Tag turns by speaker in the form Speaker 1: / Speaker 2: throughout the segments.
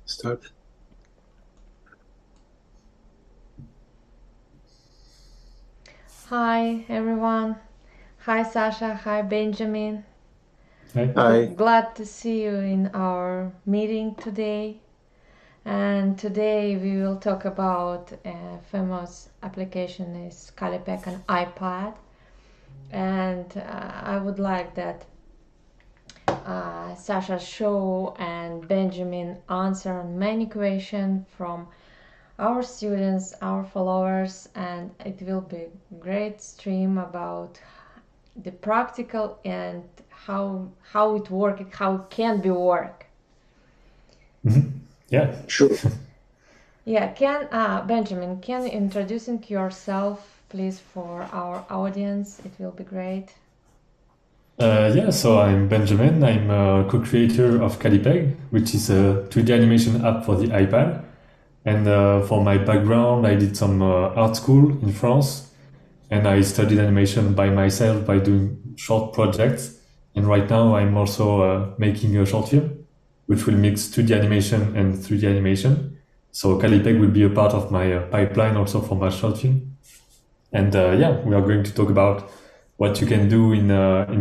Speaker 1: start.
Speaker 2: Hi everyone. Hi Sasha. Hi Benjamin.
Speaker 1: Hi.
Speaker 2: Glad to see you in our meeting today. And today we will talk about a famous application is Callipeg on iPad. And I would like that Sasha show and Benjamin answer many questions from our students, our followers, and it will be great stream about the practical and how it work, how it can be work.
Speaker 3: Yeah.
Speaker 1: Sure.
Speaker 2: Yeah, can Benjamin, can you introducing yourself, please, for our audience? It will be great.
Speaker 3: Yeah, so I'm Benjamin. I'm a co-creator of Callipeg, which is a 3D animation app for the iPad. And for my background, I did some art school in France, and I studied animation by myself by doing short projects. And right now, I'm also making a short film, which will mix 2D animation and 3D animation. So Callipeg will be a part of my pipeline also for my short film. And yeah, we are going to talk about what you can do in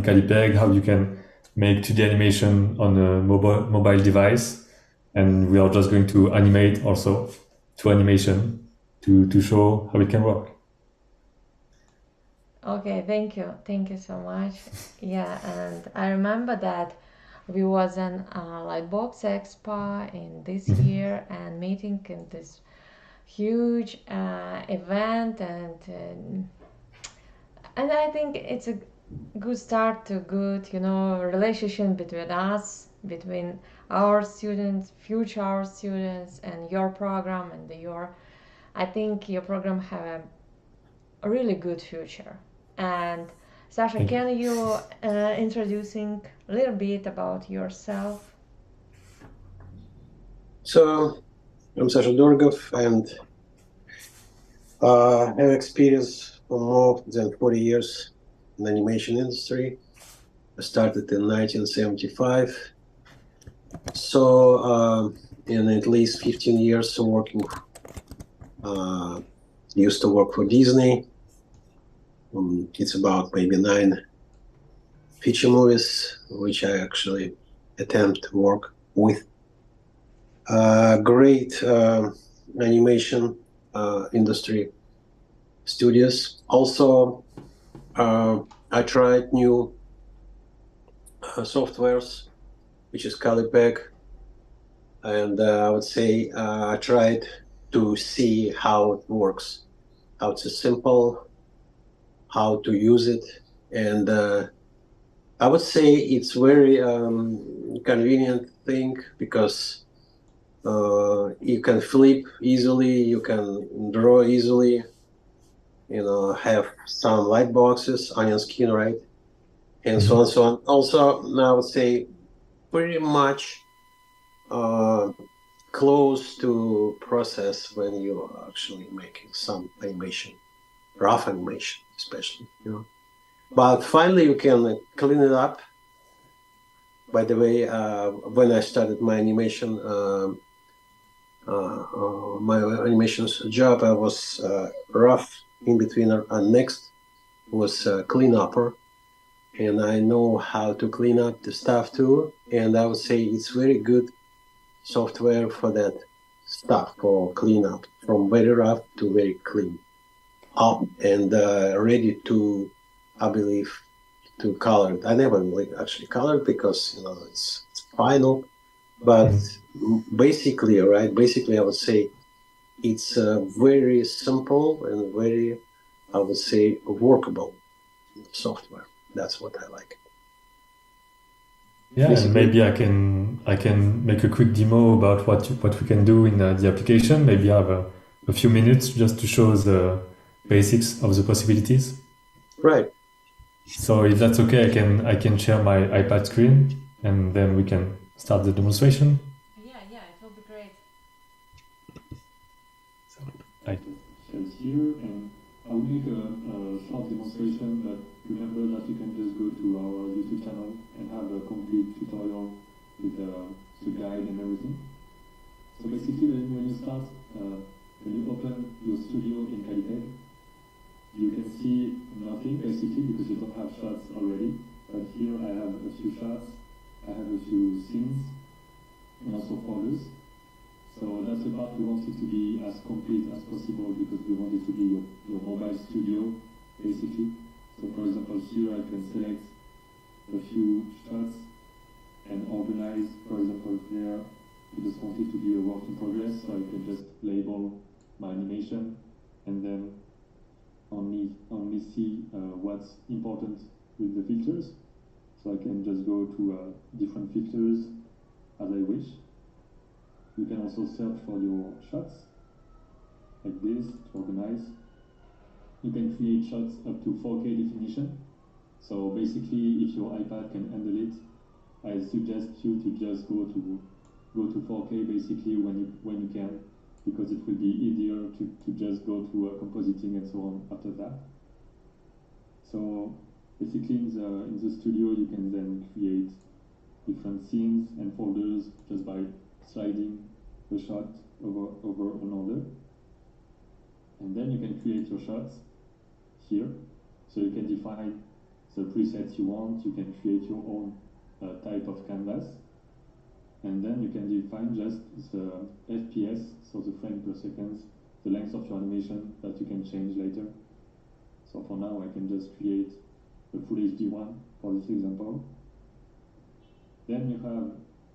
Speaker 3: Callipeg, how you can make 2D animation on a mobile device, and we are just going to animate also to animation to show how it can work.
Speaker 2: Okay, thank you so much. Yeah, and I remember that we was in Lightbox Expo in this year and meeting in this huge event and I think it's a good start to good relationship between us, between our students, future our students, and your program and your. I think your program have a really good future. And Sasha,
Speaker 3: Thank you.
Speaker 2: can you introducing a little bit about yourself?
Speaker 1: So I'm Sasha Dorogov, and I have experience for more than 40 years in the animation industry. I started in 1975. So in at least 15 years working, used to work for Disney. It's about maybe 9 feature movies, which I actually attempt to work with. Great animation industry studios. Also, I tried new softwares, which is Callipeg, and I would say I tried to see how it works, how it's simple, how to use it, and I would say it's very convenient thing because you can flip easily, you can draw easily, have some light boxes on your skin, right? And so on, so on. Also, I would say pretty much close to process when you are actually making some animation, rough animation, especially. But finally, you can clean it up. By the way, when I started my animation, my animations job, I was rough in between, and next was clean upper, and I know how to clean up the stuff too. And I would say it's very good software for that stuff, for cleanup, from very rough to very clean up and ready to, I believe, to color. I never actually colored because it's final, but basically, right? Basically, I would say it's very simple and very, I would say, workable software. That's what I like.
Speaker 3: Yeah, and
Speaker 1: Basically,
Speaker 3: maybe I can make a quick demo about what we can do in the application. Maybe I have a few minutes just to show the basics of the possibilities.
Speaker 1: right.
Speaker 3: So if that's okay, I can share my iPad screen and then we can start the demonstration.
Speaker 2: Yeah, it will be great.
Speaker 3: So I share here and I'll make a short demonstration, but remember that you can just go to our YouTube channel and have a complete tutorial with the guide and everything. start, when you open your studio in Callipeg, you can see nothing basically because you don't have shots already. But here I have a few shots, I have a few scenes, and also folders. So that's the part we want it to be as complete as possible because we want it to be your mobile studio basically. So for example here I can select a few shots and organize, for example there we just want it to be a work in progress, so I can just label my animation and then only see what's important with the filters. So I can just go to different filters as I wish. You can also search for your shots like this to organize. You can create shots up to 4K definition. So basically, if your iPad can handle it, I suggest you to just go to 4K basically when you can, because it will be easier to just go to compositing and so on after that. So basically in the studio you can then create different scenes and folders just by sliding the shot over another. And then you can create your shots here. So you can define the presets you want, you can create your own type of canvas. And then you can define just the FPS, so the frame per second, the length of your animation that you can change later. So for now I can just create a full HD one for this example. Then you have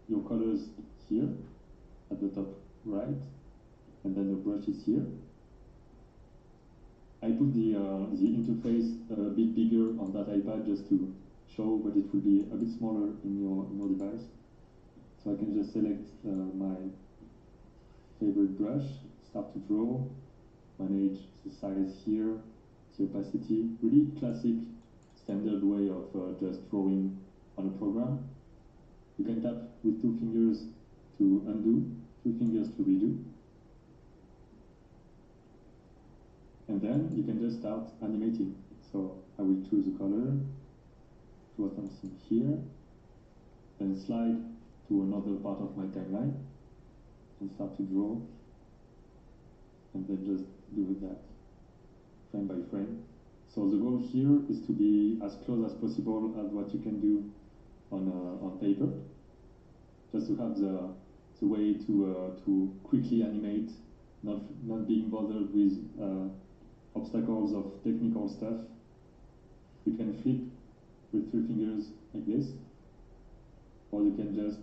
Speaker 3: your colors here at the top right, and then the brush is here. I put the interface a bit bigger on that iPad just to show, but it will be a bit smaller in your device. So I can just select my favorite brush, start to draw, manage the size here, the opacity, really classic standard way of just drawing on a program. You can tap with 2 fingers to undo, 2 fingers to redo. And then you can just start animating. So I will choose a color, draw something here, then slide to another part of my timeline and start to draw, and then just do that frame by frame. So the goal here is to be as close as possible as what you can do on paper, just to have the way to quickly animate, not being bothered with obstacles of technical stuff. You can flip with 3 fingers like this, or you can just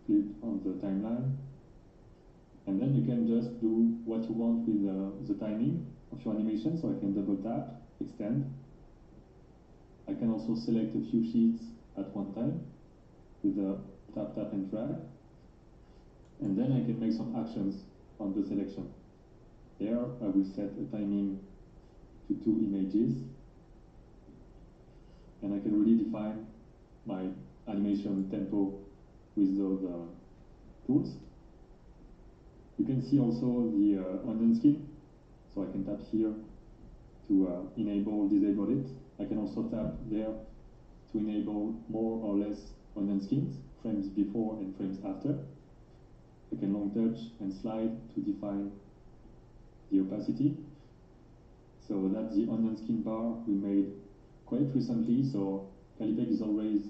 Speaker 3: flip on the timeline, and then you can just do what you want with the timing of your animation. So I can double tap, extend. I can also select a few sheets at one time with the tap, tap and drag, and then I can make some actions on the selection. There I will set a timing to 2 images, and I can really define my animation tempo with those tools. You can see also the onion skin, so I can tap here to enable, disable it. I can also tap there to enable more or less onion skins, frames before and frames after. I can long touch and slide to define the opacity. So that's the onion skin bar we made quite recently. So Callipeg is already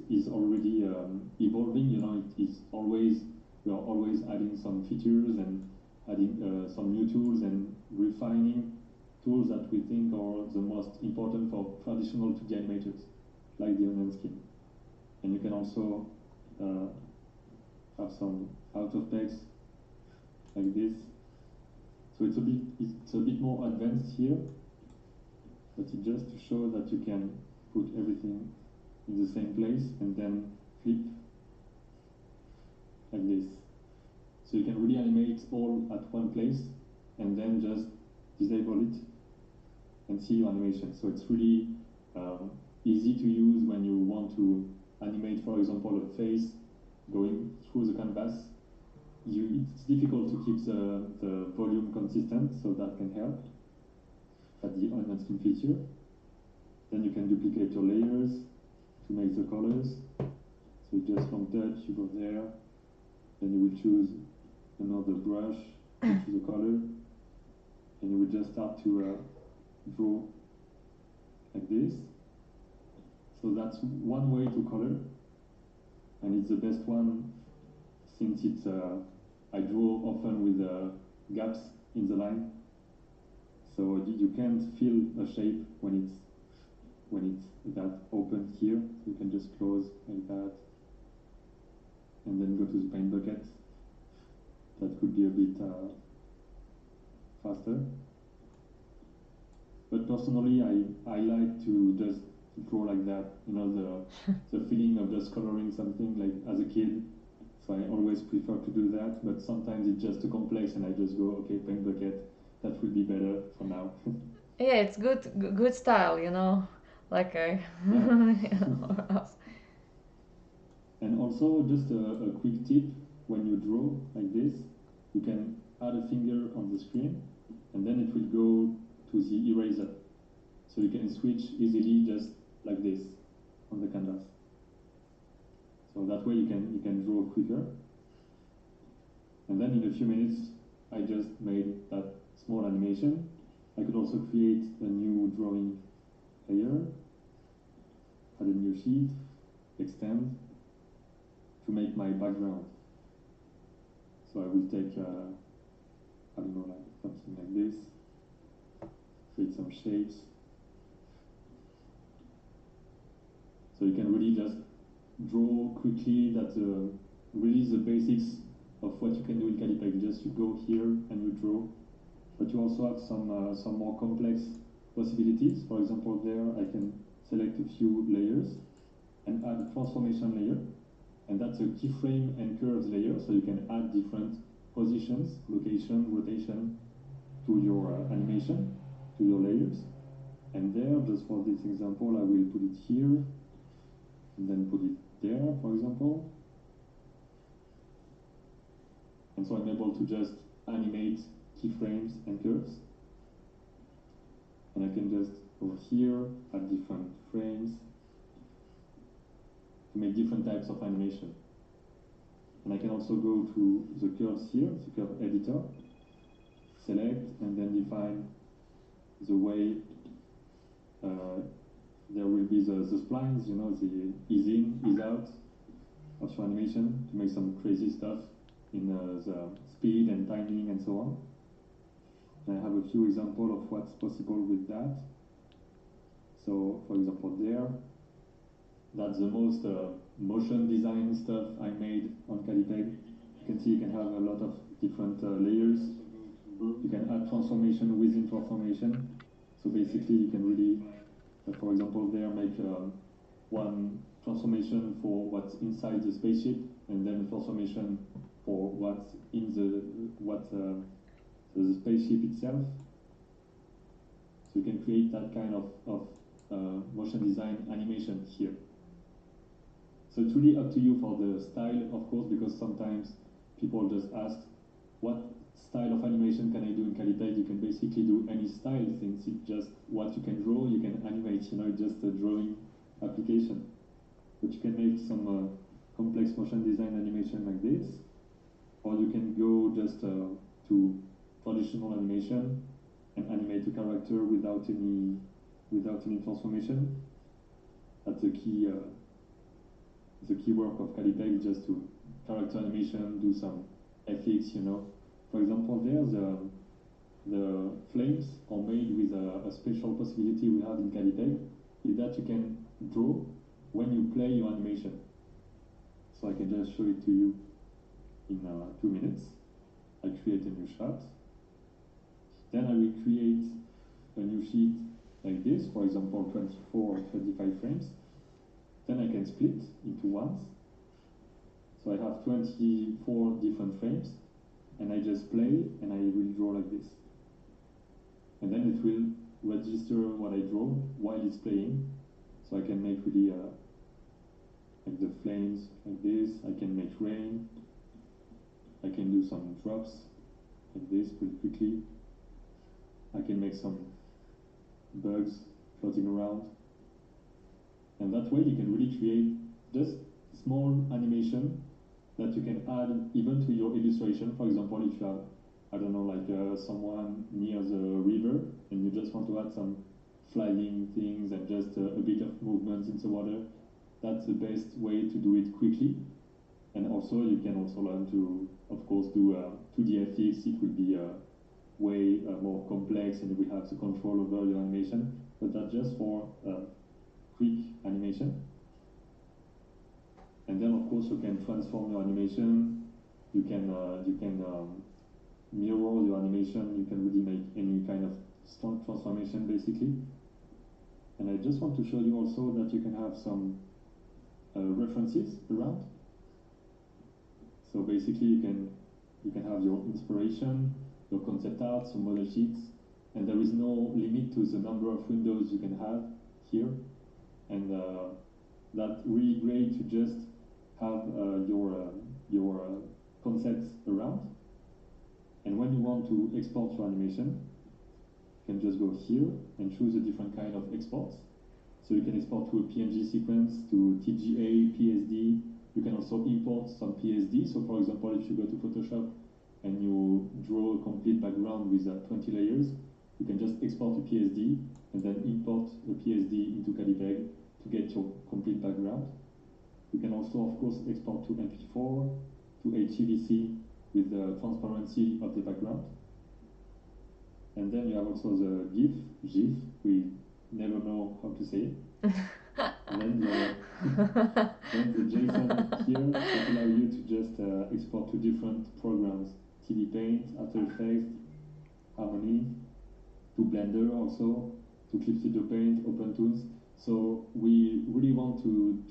Speaker 3: evolving. You know, we are always adding some features and adding some new tools and refining tools that we think are the most important for traditional 2D animators, like the onion skin. And you can also have some out of text like this. So it's a bit more advanced here, but it's just to show that you can put everything in the same place and then flip like this. So you can really animate all at one place and then just disable it and see your animation. So it's really easy to use when you want to animate, for example, a face going through the canvas. It's difficult to keep the volume consistent, so that can help at the onion skin feature. Then you can duplicate your layers to make the colors. So you just long touch, you go there, then you will choose another brush you choose a color, and you would just start to draw like this. So that's one way to color, and it's the best one since it's I draw often with gaps in the line, so you can't feel a shape when it's that open here. So you can just close like that, and then go to the paint bucket. That could be a bit faster. But personally, I like to just draw like that, you know, the feeling of just coloring something like as a kid. So I always prefer to do that, but sometimes it's just too complex and I just go, okay, paint bucket, that would be better for now.
Speaker 2: Yeah, it's good style, you know, like a
Speaker 3: And also, just a quick tip, when you draw like this, you can add a finger on the screen, and then it will go to the eraser. So you can switch easily just like this on the canvas. So that way you can draw quicker. And then in a few minutes, I just made that small animation. I could also create a new drawing layer, add a new sheet, extend, to make my background. So I will take, I don't know, like something like this, create some shapes. So you can really just draw quickly. That really is the basics of what you can do in Callipeg. Just you go here and you draw, but you also have some more complex possibilities. For example, there I can select a few layers and add a transformation layer, and that's a keyframe and curves layer. So you can add different positions, location, rotation to your animation, to your layers. And there, just for this example, I will put it here, and then put it there, for example. And so I'm able to just animate keyframes and curves. And I can just go here, add different frames, to make different types of animation. And I can also go to the curves here, the curve editor, select, and then define the way there will be the splines, you know, the ease in, ease out of your animation, to make some crazy stuff in the speed and timing and so on. And I have a few examples of what's possible with that. So, for example, there, that's the most motion design stuff I made on Callipeg. You can see you can have a lot of different layers. You can add transformation within transformation. So basically, you can really, for example, there make one transformation for what's inside the spaceship, and then a transformation for what's in the spaceship itself. So you can create that kind of motion design animation here. So it's really up to you for the style, of course, because sometimes people just ask, what style of animation can I do in Callipeg? You can basically do any style, since it's just what you can draw, you can animate, you know, just a drawing application. But you can make some complex motion design animation like this, or you can go just to traditional animation and animate a character without any transformation. That's the key work of Callipeg, just to character animation, do some FX, you know. For example, there the flames are made with a special possibility we have in Callipeg, is that you can draw when you play your animation. So I can just show it to you in 2 minutes. I create a new shot. Then I will create a new sheet like this, for example, 24 or 35 frames. Then I can split into ones. So I have 24 different frames, and I just play, and I will draw like this. And then it will register what I draw while it's playing. So I can make really like the flames like this. I can make rain. I can do some drops like this pretty quickly. I can make some bugs floating around. And that way you can really create just small animation that you can add even to your illustration. For example, if you have, I don't know, like someone near the river, and you just want to add some flying things and just a bit of movement in the water, that's the best way to do it quickly. And also, you can also learn to, of course, do 2D FX. It will be way more complex, and we have the control over your animation. But that's just for quick animation. And then, of course, you can transform your animation. You can mirror your animation. You can really make any kind of transformation, basically. And I just want to show you also that you can have some references around. So basically, you can have your inspiration, your concept art, some model sheets, and there is no limit to the number of windows you can have here. And that's really great to just have your concepts around. And when you want to export your animation, you can just go here and choose a different kind of exports. So you can export to a PNG sequence, to TGA, PSD. You can also import some PSD. So for example, if you go to Photoshop and you draw a complete background with 20 layers, you can just export a PSD and then import the PSD into Callipeg to get your complete background. You can also, of course, export to MP4, to HEVC with the transparency of the background. And then you have also the GIF, we never know how to say it. then the JSON here that allow you to just export to different programs, TV Paint, After Effects, Harmony, to Blender also, to Clip Studio Paint, OpenTools. So we really want to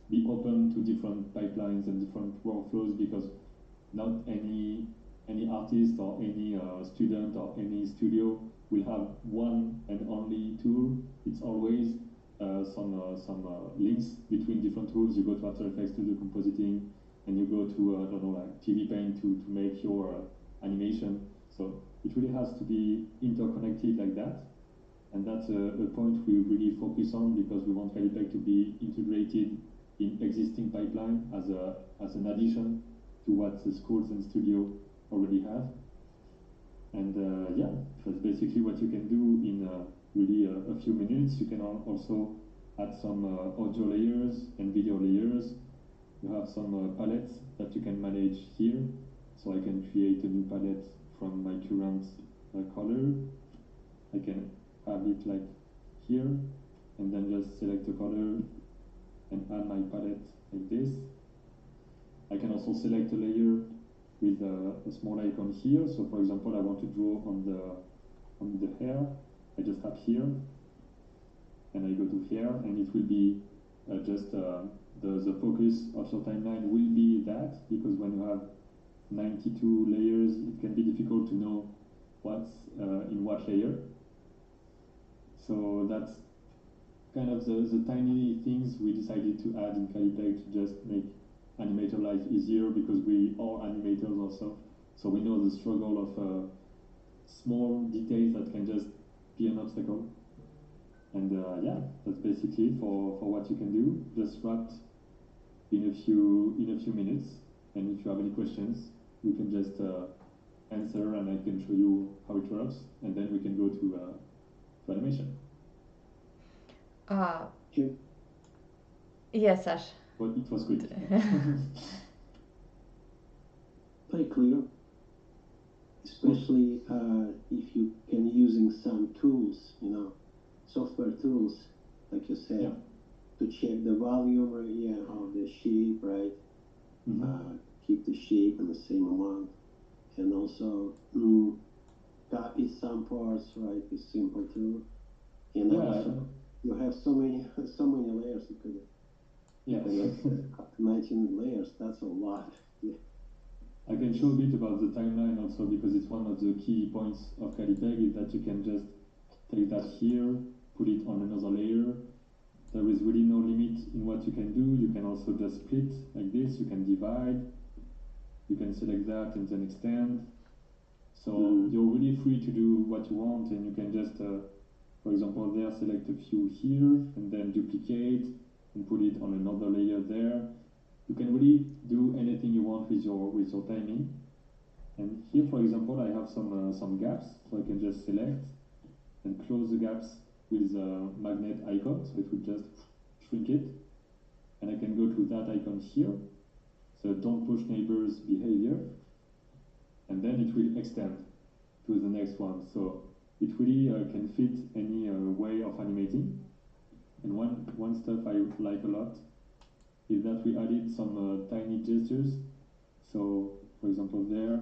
Speaker 3: be open to different pipelines and different workflows, because not any artist or any student or any studio will have one and only tool. It's always some links between different tools. You go to After Effects to do compositing, and you go to I don't know, like TV Paint to make your animation. So it really has to be interconnected like that, and that's a point we really focus on, because we want Callipeg to be integrated in existing pipeline as an addition to what the schools and studio already have. And yeah, that's basically what you can do in really a few minutes. You can also add some audio layers and video layers. You have some palettes that you can manage here. So I can create a new palette from my current color. I can have it like here, and then just select a color and add my palette like this. I can also select a layer with a small icon here. So for example, I want to draw on the hair. I just tap here, and I go to hair, and it will be just the focus of your timeline will be that, because when you have 92 layers, it can be difficult to know what's in what layer. So that's kind of the tiny things we decided to add in Callipeg to just make animator life easier, because we are animators also. So we know the struggle of small details that can just be an obstacle. And yeah, that's basically for what you can do, just wrapped in a few minutes. And if you have any questions, you can just answer, and I can show you how it works, and then we can go to animation.
Speaker 2: Yes, Sash.
Speaker 3: But it was quick.
Speaker 1: Very clear, especially if you can using some tools, software tools, like you said, to check the volume of the shape, right? Keep the shape in the same amount, and also copy some parts, right? It's simple too, and also you have so many layers. You could up to 19 layers. That's a lot.
Speaker 3: I can show a bit about the timeline also, because it's one of the key points of Callipeg, is that you can just take that here, put it on another layer. There is really no limit in what you can do. You can also just split like this. You can divide. You can select that and then extend. So you're really free to do what you want, and you can just, for example, there select a few here, and then duplicate and put it on another layer there. You can really do anything you want with your timing. And here, for example, I have some gaps, so I can just select and close the gaps with a magnet icon, so it will just shrink it. And I can go to that icon here, so don't push neighbors behavior, and then it will extend to the next one. So it really can fit any way of animating. And one stuff I like a lot is that we added some tiny gestures. So, for example, there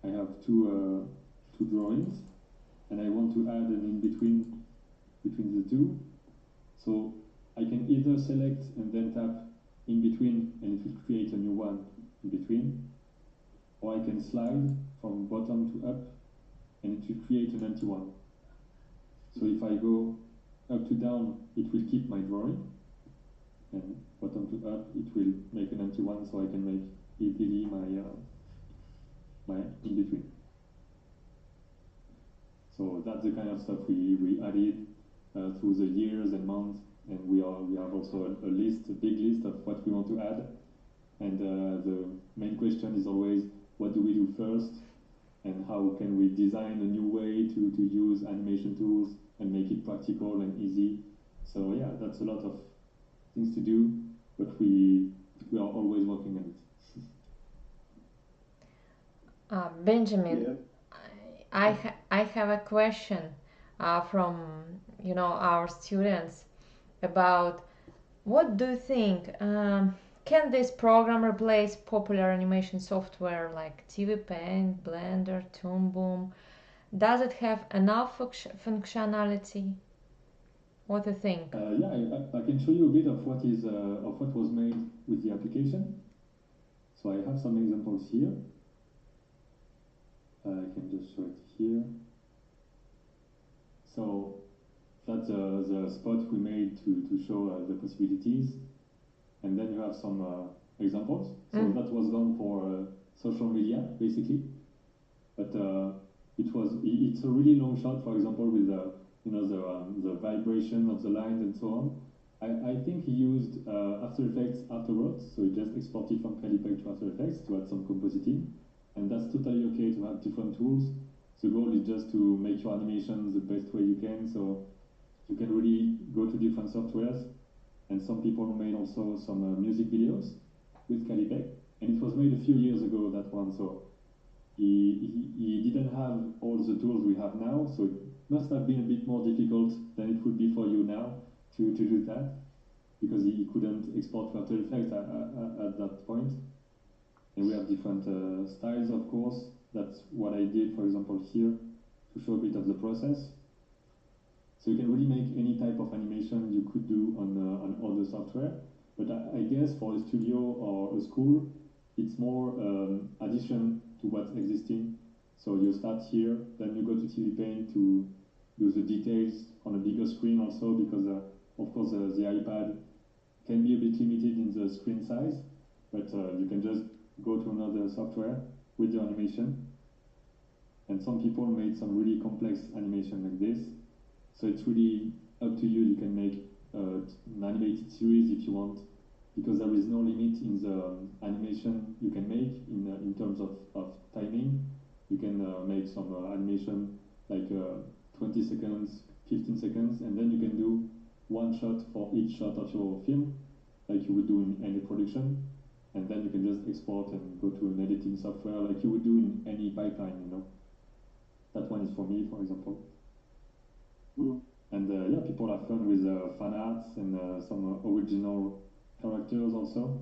Speaker 3: I have two drawings, and I want to add an in between the two. So I can either select and then tap in between, and it will create a new one in between, or I can slide from bottom to up, and it will create an empty one. So if I go up to down, it will keep my drawing, and bottom to up, it will make an empty one, so I can make easily my in between. So that's the kind of stuff we added through the years and months, and we have also a big list of what we want to add. And the main question is always, what do we do first, and how can we design a new way to use animation tools and make it practical and easy. So yeah, that's a lot of things to do, but we are always working on it.
Speaker 2: Benjamin,
Speaker 1: Yeah.
Speaker 2: I have a question from our students about what do you think, can this program replace popular animation software like TV Paint, Blender, Toon Boom? Does it have enough functionality? What do you think?
Speaker 3: Yeah, I can show you a bit of what was made with the application. So I have some examples here. I can just show it here. So that's the spot we made to show the possibilities. And then you have some examples. So that was done for social media, basically. But it's a really long shot, for example, with the vibration of the lines and so on. I think he used After Effects afterwards, so he just exported from Callipeg to After Effects to add some compositing. And that's totally okay to have different tools. The goal is just to make your animations the best way you can, so you can really go to different softwares. And some people made also some music videos with Callipeg, and it was made a few years ago, that one, so he didn't have all the tools we have now, so it must have been a bit more difficult than it would be for you now to do that, because he couldn't export to After Effects at that point. And we have different styles, of course. That's what I did, for example, here, to show a bit of the process. So you can really make any type of animation you could do on other software. But I guess for a studio or a school, it's more addition to what's existing. So you start here, then you go to TV Paint to do the details on a bigger screen also, because of course the iPad can be a bit limited in the screen size, but you can just go to another software with your animation. And some people made some really complex animation like this. So it's really up to you. You can make an animated series if you want, because there is no limit in the animation you can make in terms of timing. You can make some animation like 20 seconds, 15 seconds, and then you can do one shot for each shot of your film, like you would do in any production. And then you can just export and go to an editing software like you would do in any pipeline, That one is for me, for example. And yeah, people have fun with fan arts and some original characters also.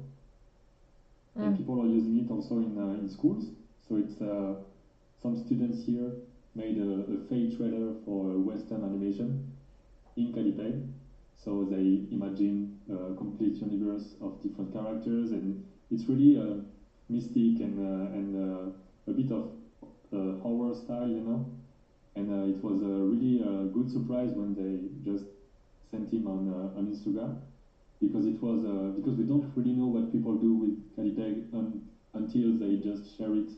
Speaker 3: And people are using it also in schools. So it's some students here made a fake trailer for a Western animation in Callipeg. So they imagine a complete universe of different characters, and it's really mystic and a bit of horror style, And it was a really good surprise when they just sent him on Instagram, because it was because we don't really know what people do with Callipeg until they just share it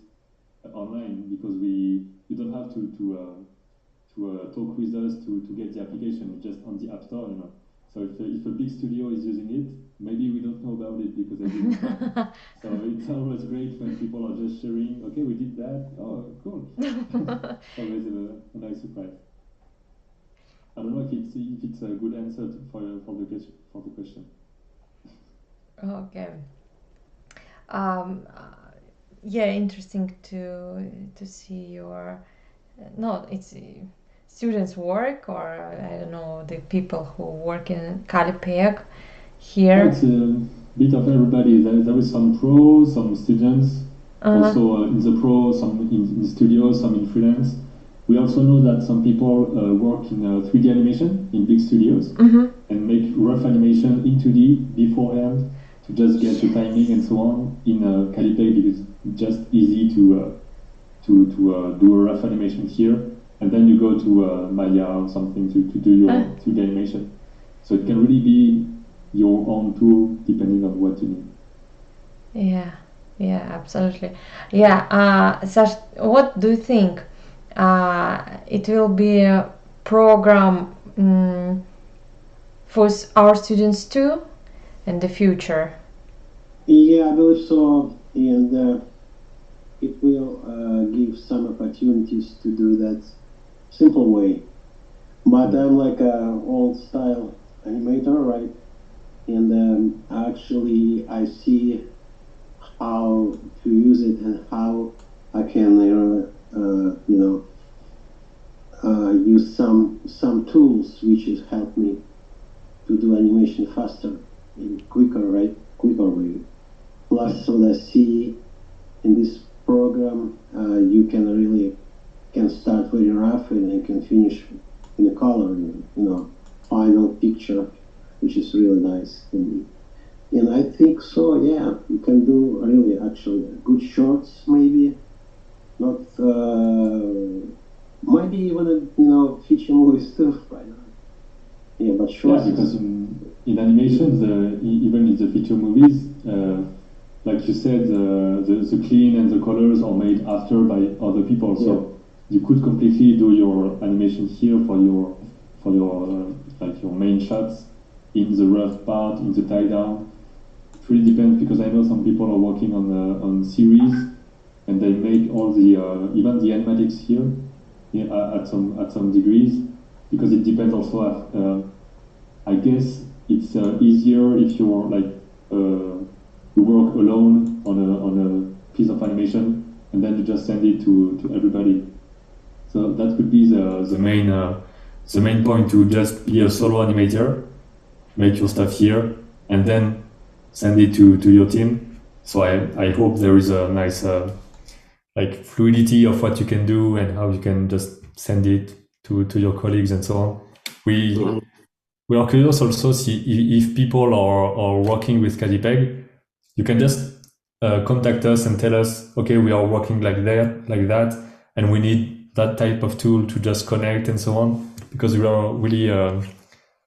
Speaker 3: online, because you don't have to talk with us to get the application. It's just on the App Store, So if a big studio is using it, maybe we don't know about it because they didn't know. So it's always great when people are just sharing, okay, we did that, oh, cool. It's always a nice surprise. I don't know if it's a good answer for the question.
Speaker 2: Okay. Um, uh, yeah, interesting to see your no, it's students' work, or I don't know, the people who work in Callipeg here.
Speaker 3: It's a bit of everybody. There is some pros, some students, also in the pro, some in studios, some in freelance. We also know that some people work in 3D animation in big studios and make rough animation in 2D beforehand to just get the timing and so on in Callipeg because it's just easy to do a rough animation here, and then you go to Maya or something to do your 3D animation. So it can really be your own tool depending on what you need.
Speaker 2: Yeah, absolutely. Yeah, Sash, what do you think? It will be a program for our students too in the future.
Speaker 1: Yeah, I believe so, and it will give some opportunities to do that simple way. But I'm like a old style animator, right? And actually, I see how to use it and how I can, use some tools which has helped me to do animation faster and quicker, right? Quicker way. Plus, what I see in this program, you can start very rough and you can finish in a color, final picture, which is really nice for me. And I think so, yeah, you can do really actually good shorts, maybe not, maybe even feature movies too, right? Yeah, but shorts.
Speaker 3: Yeah, because in animations, even in the feature movies, like you said, the clean and the colors are made after by other people. So you could completely do your animation here for your like your main shots in the rough part, in the tie down. It really depends because I know some people are working on series and they make all the even the animatics here at some degrees because it depends also. I guess it's easier if you're like you work alone on a piece of animation and then you just send it to everybody. So that could be the main point, to just be a solo animator, make your stuff here, and then send it to your team. So I hope there is a nice like fluidity of what you can do and how you can just send it to your colleagues and so on. We are curious also see if people are working with Callipeg. You can just contact us and tell us, okay, we are working like that, and we need that type of tool to just connect and so on, because we are really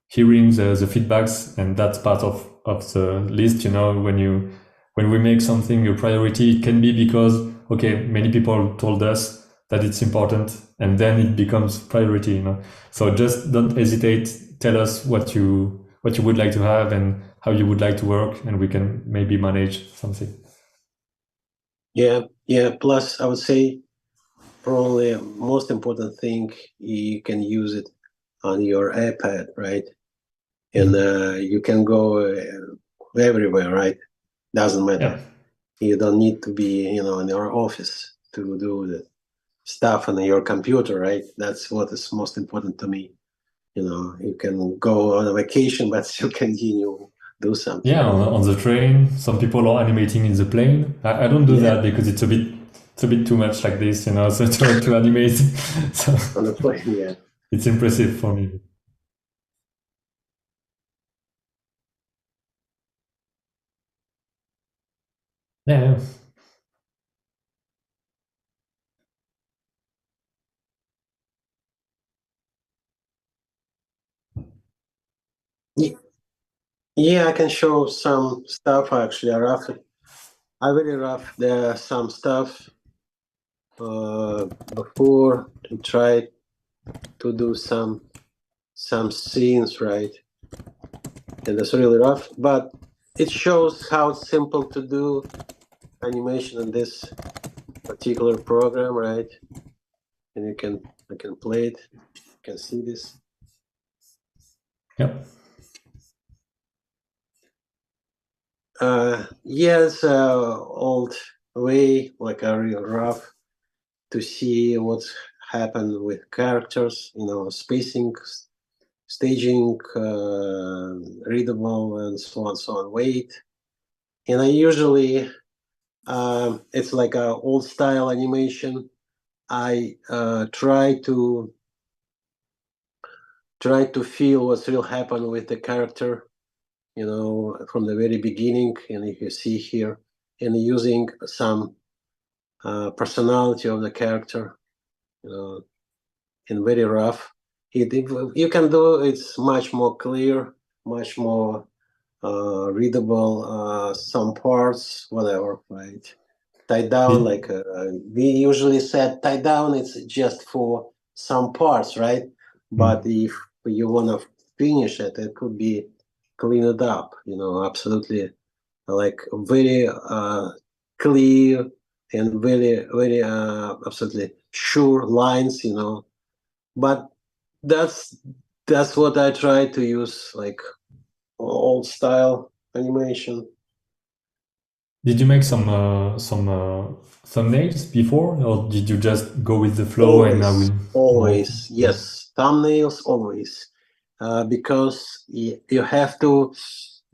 Speaker 3: hearing the feedbacks, and that's part of the list. When we make something a priority, it can be because, okay, many people told us that it's important, and then it becomes priority. So just don't hesitate. Tell us what you would like to have and how you would like to work, and we can maybe manage something.
Speaker 1: Yeah. Plus, I would say probably most important thing, you can use it on your iPad, right? And you can go everywhere, right? Doesn't matter. Yeah. You don't need to be, in your office to do the stuff on your computer, right? That's what is most important to me. You can go on a vacation, but still continue do something.
Speaker 3: Yeah, on the train, some people are animating in the plane. I don't do that because it's a bit too much like this, so to animate. So
Speaker 1: on the plane, yeah.
Speaker 3: It's impressive for me. Yeah.
Speaker 1: Yeah, I can show some stuff actually. I really rough there some stuff before to try to do some scenes, right? and it's really rough, but it shows how it's simple to do animation in this particular program, right? And I can play it. You can see this.
Speaker 3: Yep.
Speaker 1: Yes, old way, like a real rough, to see what's happened with characters, spacing, staging, readable, and so on, weight. And I usually, it's like a old style animation. I try to feel what's real happen with the character, from the very beginning. And you can see here, and using some personality of the character, in very rough. If you can do, it's much more clear, much more readable. Some parts, whatever, right? Tie down, like we usually said, tie down. It's just for some parts, right? But if you want to finish it, it could be cleaned up. Absolutely, like very clear and very very absolutely sure lines. But that's what I try to use, like old style animation.
Speaker 3: Did you make some thumbnails before, or did you just go with the flow?
Speaker 1: Always,
Speaker 3: and I will
Speaker 1: always, yes, thumbnails always, because you have to,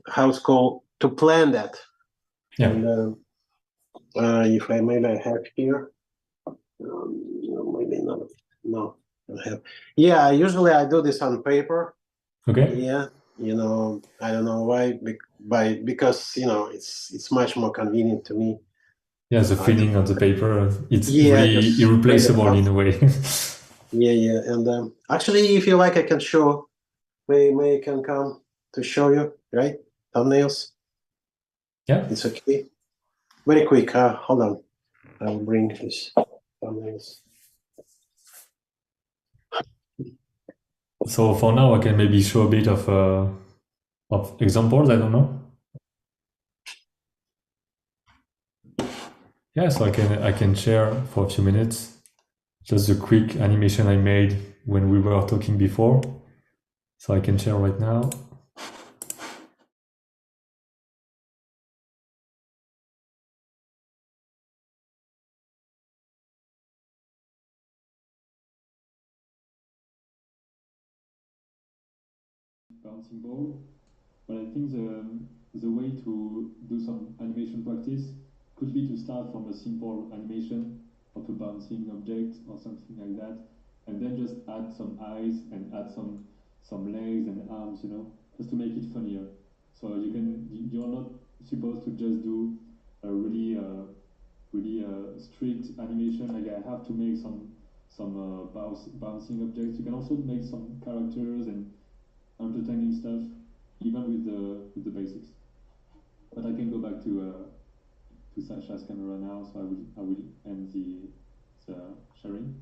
Speaker 1: how it's called, to plan that.
Speaker 3: Yeah.
Speaker 1: And if I maybe I have here, maybe not. No, I don't have. Yeah, usually I do this on paper.
Speaker 3: Okay.
Speaker 1: Yeah, I don't know why, because it's much more convenient to me.
Speaker 3: Yeah, the feeling on the paper, it's
Speaker 1: Yeah,
Speaker 3: really
Speaker 1: just
Speaker 3: irreplaceable in a way.
Speaker 1: Yeah, and actually, if you like, I can show. May can come to show you, right? Thumbnails.
Speaker 3: Yeah.
Speaker 1: It's okay. Very quick. Hold on. I will bring this thumbnails.
Speaker 3: So for now, I can maybe show a bit of examples. I don't know. Yeah, so I can share for a few minutes just the quick animation I made when we were talking before. So I can share right now. Bouncing ball, but I think the way to do some animation practice could be to start from a simple animation of a bouncing object or something like that, and then just add some eyes and add some legs and arms, just to make it funnier. So you're not supposed to just do a really strict animation, like I have to make some bouncing objects. You can also make some characters and entertaining stuff, even with the basics. But I can go back to Sasha's camera now, so I will end the sharing.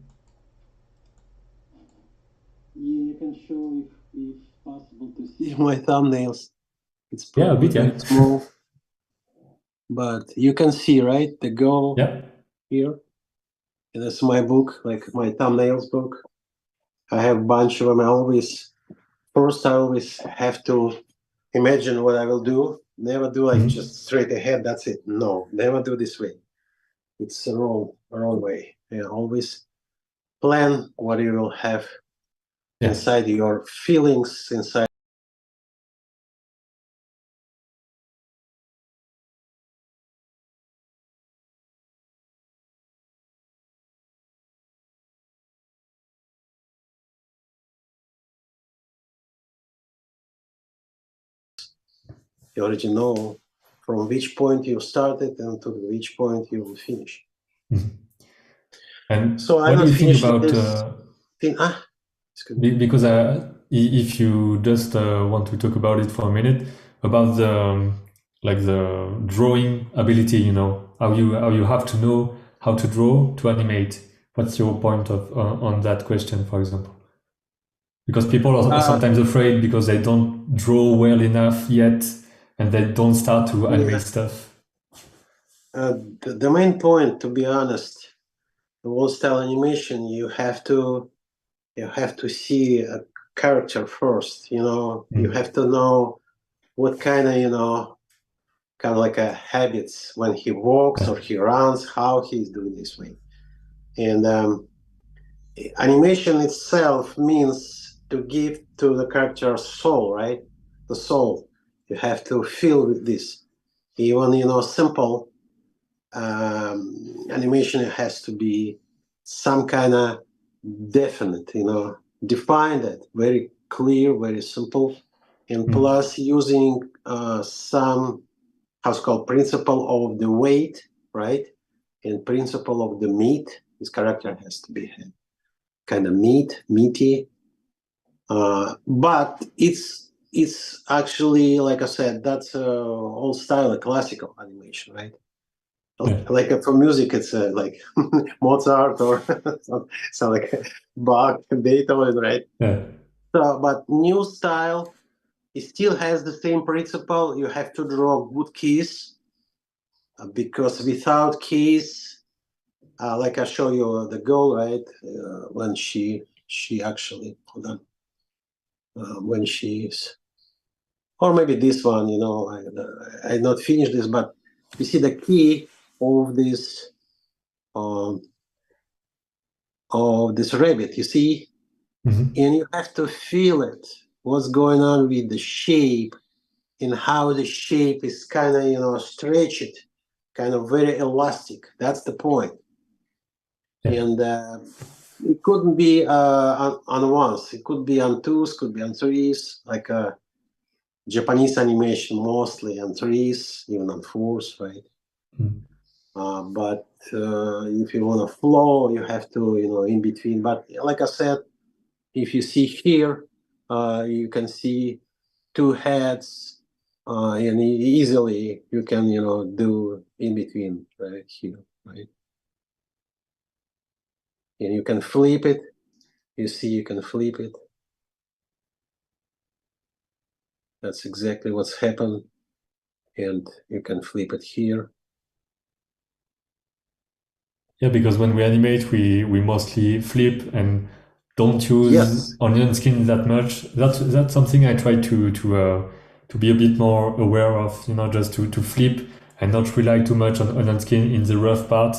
Speaker 1: Yeah, you can show if possible to see my thumbnails. It's
Speaker 3: Yeah, a
Speaker 1: probably
Speaker 3: bit, yeah.
Speaker 1: very small, but you can see, right, the goal here. And that's my book, like my thumbnails book. I have a bunch of them. I always have to imagine what I will do. Never do like just straight ahead. That's it. No, never do this way. It's a wrong way. Yeah, always plan what you will have inside your feelings, inside. You already know from which point you started and to which point you will finish.
Speaker 3: And
Speaker 1: so
Speaker 3: what do you think about because if you just want to talk about it for a minute, about the like the drawing ability, how you have to know how to draw to animate. What's your point of on that question, for example? Because people are sometimes afraid because they don't draw well enough yet, and they don't start to animate stuff.
Speaker 1: The main point, to be honest, the wall style animation, you have to see a character first. You have to know what kind of like a habits when he walks or he runs, how he's doing this way. And animation itself means to give to the character soul, right? The soul. You have to feel with this. Even simple animation has to be some kind of definite, defined, it very clear, very simple, and plus using some how's called principle of the weight, right? And principle of the meat. This character has to be kind of meaty, but it's actually, like I said, that's old style, classical animation, right? Like for music, it's like Mozart or some like Bach, Beethoven, right?
Speaker 3: Yeah.
Speaker 1: So, but new style, it still has the same principle. You have to draw good keys, because without keys, like I show you the girl, right? When she actually, hold on, when she's, or maybe this one, I not finished this, but you see the key of this um, rabbit, you see, and you have to feel it, what's going on with the shape and how the shape is kind of stretched, kind of very elastic. That's the point. And it couldn't be on ones, it could be on twos, could be on threes, like Japanese animation mostly on threes, even on fours, right? But if you want to flow, you have to, in between. But like I said, if you see here, you can see two heads, and easily you can, do in between right here, right? And you can flip it. You see, you can flip it. That's exactly what's happened. And you can flip it here.
Speaker 3: Yeah, because when we animate, we mostly flip and don't use onion skin that much. That's something I try to be a bit more aware of. Just to flip and not rely too much on onion skin in the rough part,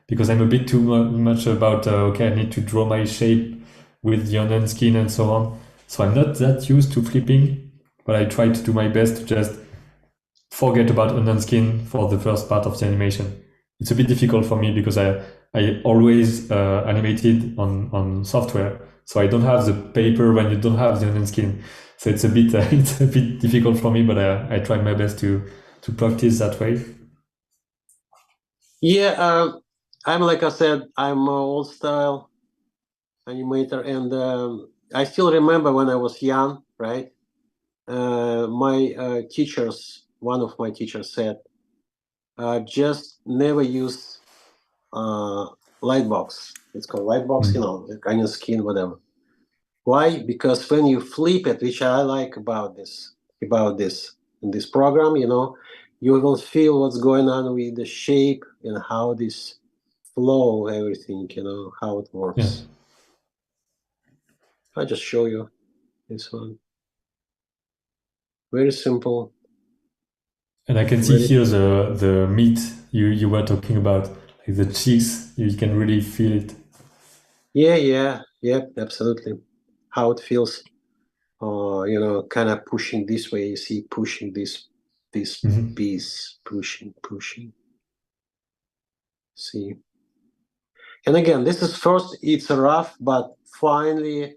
Speaker 3: because I'm a bit too much about okay, I need to draw my shape with the onion skin and so on. So I'm not that used to flipping, but I try to do my best to just forget about onion skin for the first part of the animation. It's a bit difficult for me because I always animated on software, so I don't have the paper when you don't have the onion skin. So it's a bit it's a bit difficult for me, but I try my best to practice that way.
Speaker 1: Yeah, I'm, like I said, I'm an old style animator, and I still remember when I was young, right? My teachers, one of my teachers said, just never use light box. It's called light box, onion skin, whatever. Why? Because when you flip it, which I like about this in this program, you will feel what's going on with the shape and how this flow, everything, how it works. I just show you this one. Very simple.
Speaker 3: And I can see here the meat you were talking about, like the cheese. You can really feel it.
Speaker 1: Yeah, absolutely. How it feels, kind of pushing this way. You see, pushing this piece, pushing. See, and again, this is first. It's rough, but finally,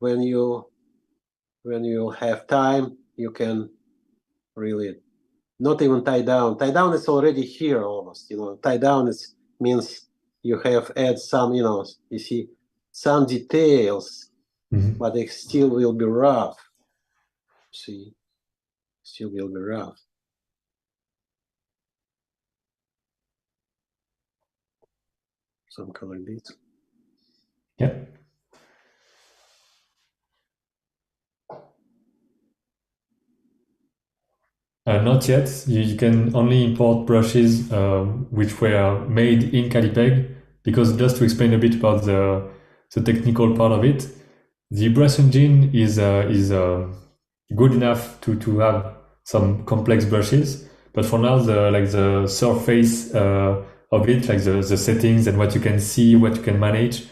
Speaker 1: when you have time, you can really not even tie down. Tie down is already here almost. Tie down means you have add some. You see some details, but they still will be rough. See, still will be rough. Some color beads.
Speaker 3: Yeah. Not yet. You can only import brushes which were made in Callipeg, because just to explain a bit about the technical part of it, the brush engine is good enough to have some complex brushes, but for now the surface of it, like the settings and what you can see, what you can manage,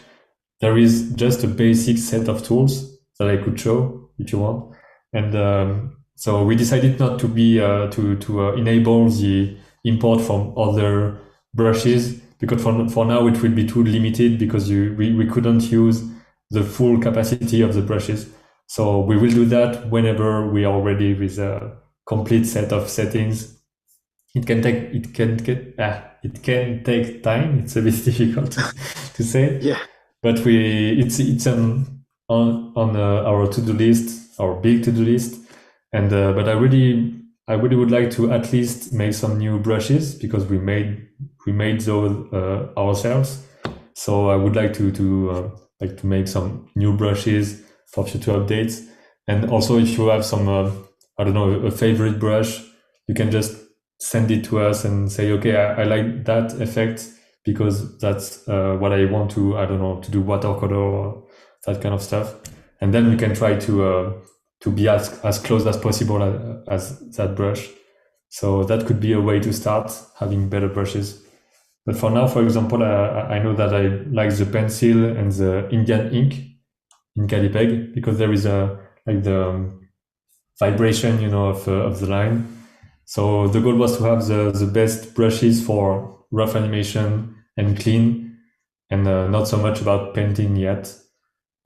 Speaker 3: there is just a basic set of tools that I could show if you want. And so we decided not to be to enable the import from other brushes, because for now it will be too limited, because we couldn't use the full capacity of the brushes. So we will do that whenever we are ready with a complete set of settings. It can take time. It's a bit difficult to say.
Speaker 1: Yeah.
Speaker 3: But it's on our to-do list, our big to-do list, and but I really would like to at least make some new brushes, because we made those ourselves. So I would like to make some new brushes for future updates. And also, if you have some I don't know, a favorite brush, you can just send it to us and say, okay, I like that effect, because that's what I want to, I don't know, to do watercolor or that kind of stuff. And then we can try to be as close as possible as that brush. So that could be a way to start having better brushes. But for now, for example, I know that I like the pencil and the Indian ink in Callipeg, because there is the vibration, of the line. So the goal was to have the best brushes for rough animation and clean, and not so much about painting yet.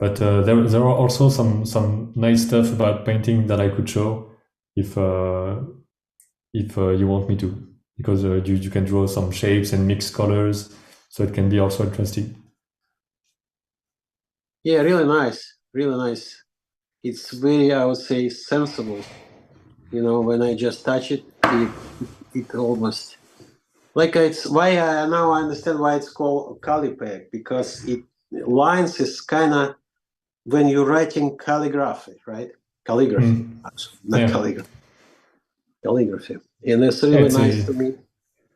Speaker 3: But there are also some nice stuff about painting that I could show if you want me to, because you can draw some shapes and mix colors, so it can be also interesting.
Speaker 1: Yeah, really nice, really nice. It's very, I would say, sensible. When I just touch it, it almost like it's why now I understand why it's called Callipeg, because it lines is kind of when you're writing calligraphy, right? Calligraphy, actually, not
Speaker 3: Yeah.
Speaker 1: calligraphy, and it's really nice to me.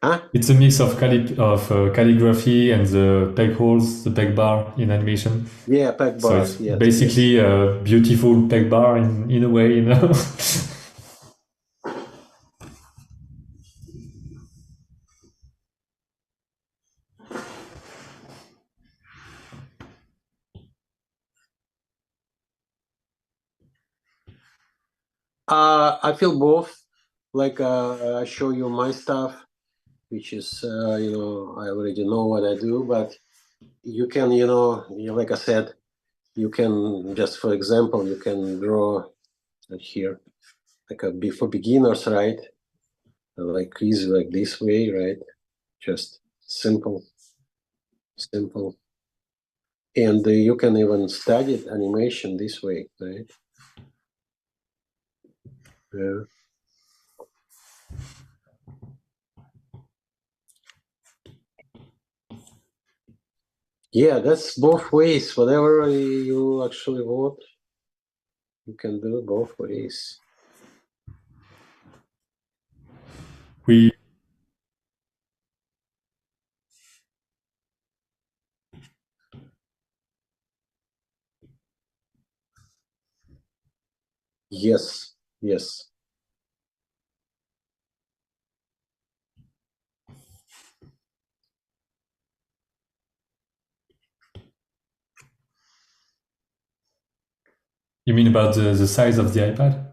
Speaker 1: Huh?
Speaker 3: It's a mix of calligraphy and the peg holes, the peg bar in animation.
Speaker 1: Yeah, peg bar.
Speaker 3: So it's
Speaker 1: yes,
Speaker 3: basically a beautiful peg bar in a way,
Speaker 1: I feel both. Like I show you my stuff, which is I already know what I do, but you can like I said, you can just, for example, you can draw here like for beginners, right? Like easy, like this way, right? Just simple, and you can even study animation this way, right? Yeah. Yeah, that's both ways. Whatever you actually want, you can do both ways.
Speaker 3: we
Speaker 1: Yes, yes.
Speaker 3: You mean about the size of the iPad?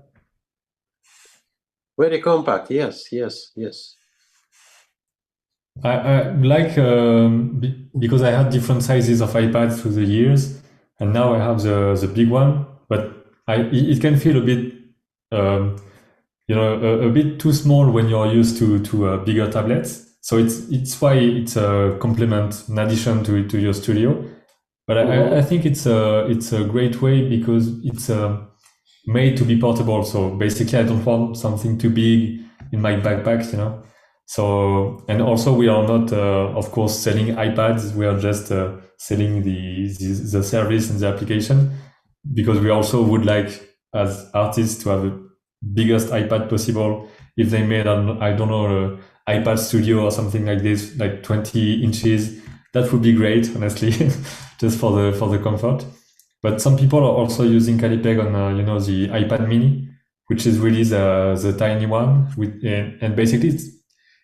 Speaker 1: Very compact. Yes, yes, yes.
Speaker 3: I like because I had different sizes of iPads through the years, and now I have the big one. But it can feel a bit a bit too small when you're used to bigger tablets. So it's why it's a complement in addition to your studio. But I think it's a great way, because it's made to be portable. So basically, I don't want something too big in my backpack. So, and also we are not, of course, selling iPads. We are just selling the service and the application, because we also would like, as artists, to have the biggest iPad possible if they made I don't know iPad Studio or something like this, like 20 inches, that would be great, honestly, just for the comfort. But some people are also using Callipeg on the iPad Mini, which is really the tiny one with and basically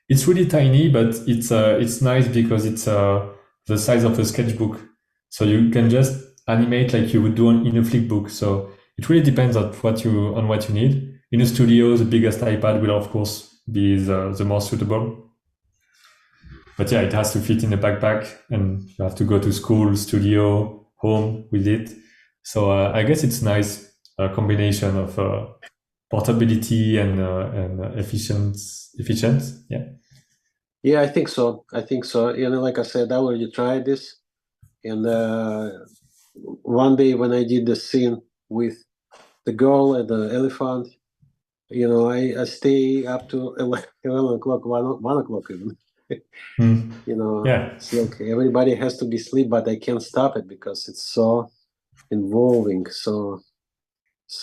Speaker 3: it's really tiny, but it's nice because it's the size of a sketchbook, so you can just animate like you would do in a flipbook. So it really depends on what you need. In a studio, the biggest iPad will of course be the more suitable. But yeah, it has to fit in a backpack, and you have to go to school, studio, home with it. So I guess it's nice combination of portability and efficiency. Yeah.
Speaker 1: Yeah, I think so. Like I said, I already tried this, and one day when I did the scene with the girl and the elephant, I stay up to 11 o'clock, 1 o'clock even.
Speaker 3: Yeah.
Speaker 1: It's like everybody has to be asleep, but I can't stop it because it's so involving, so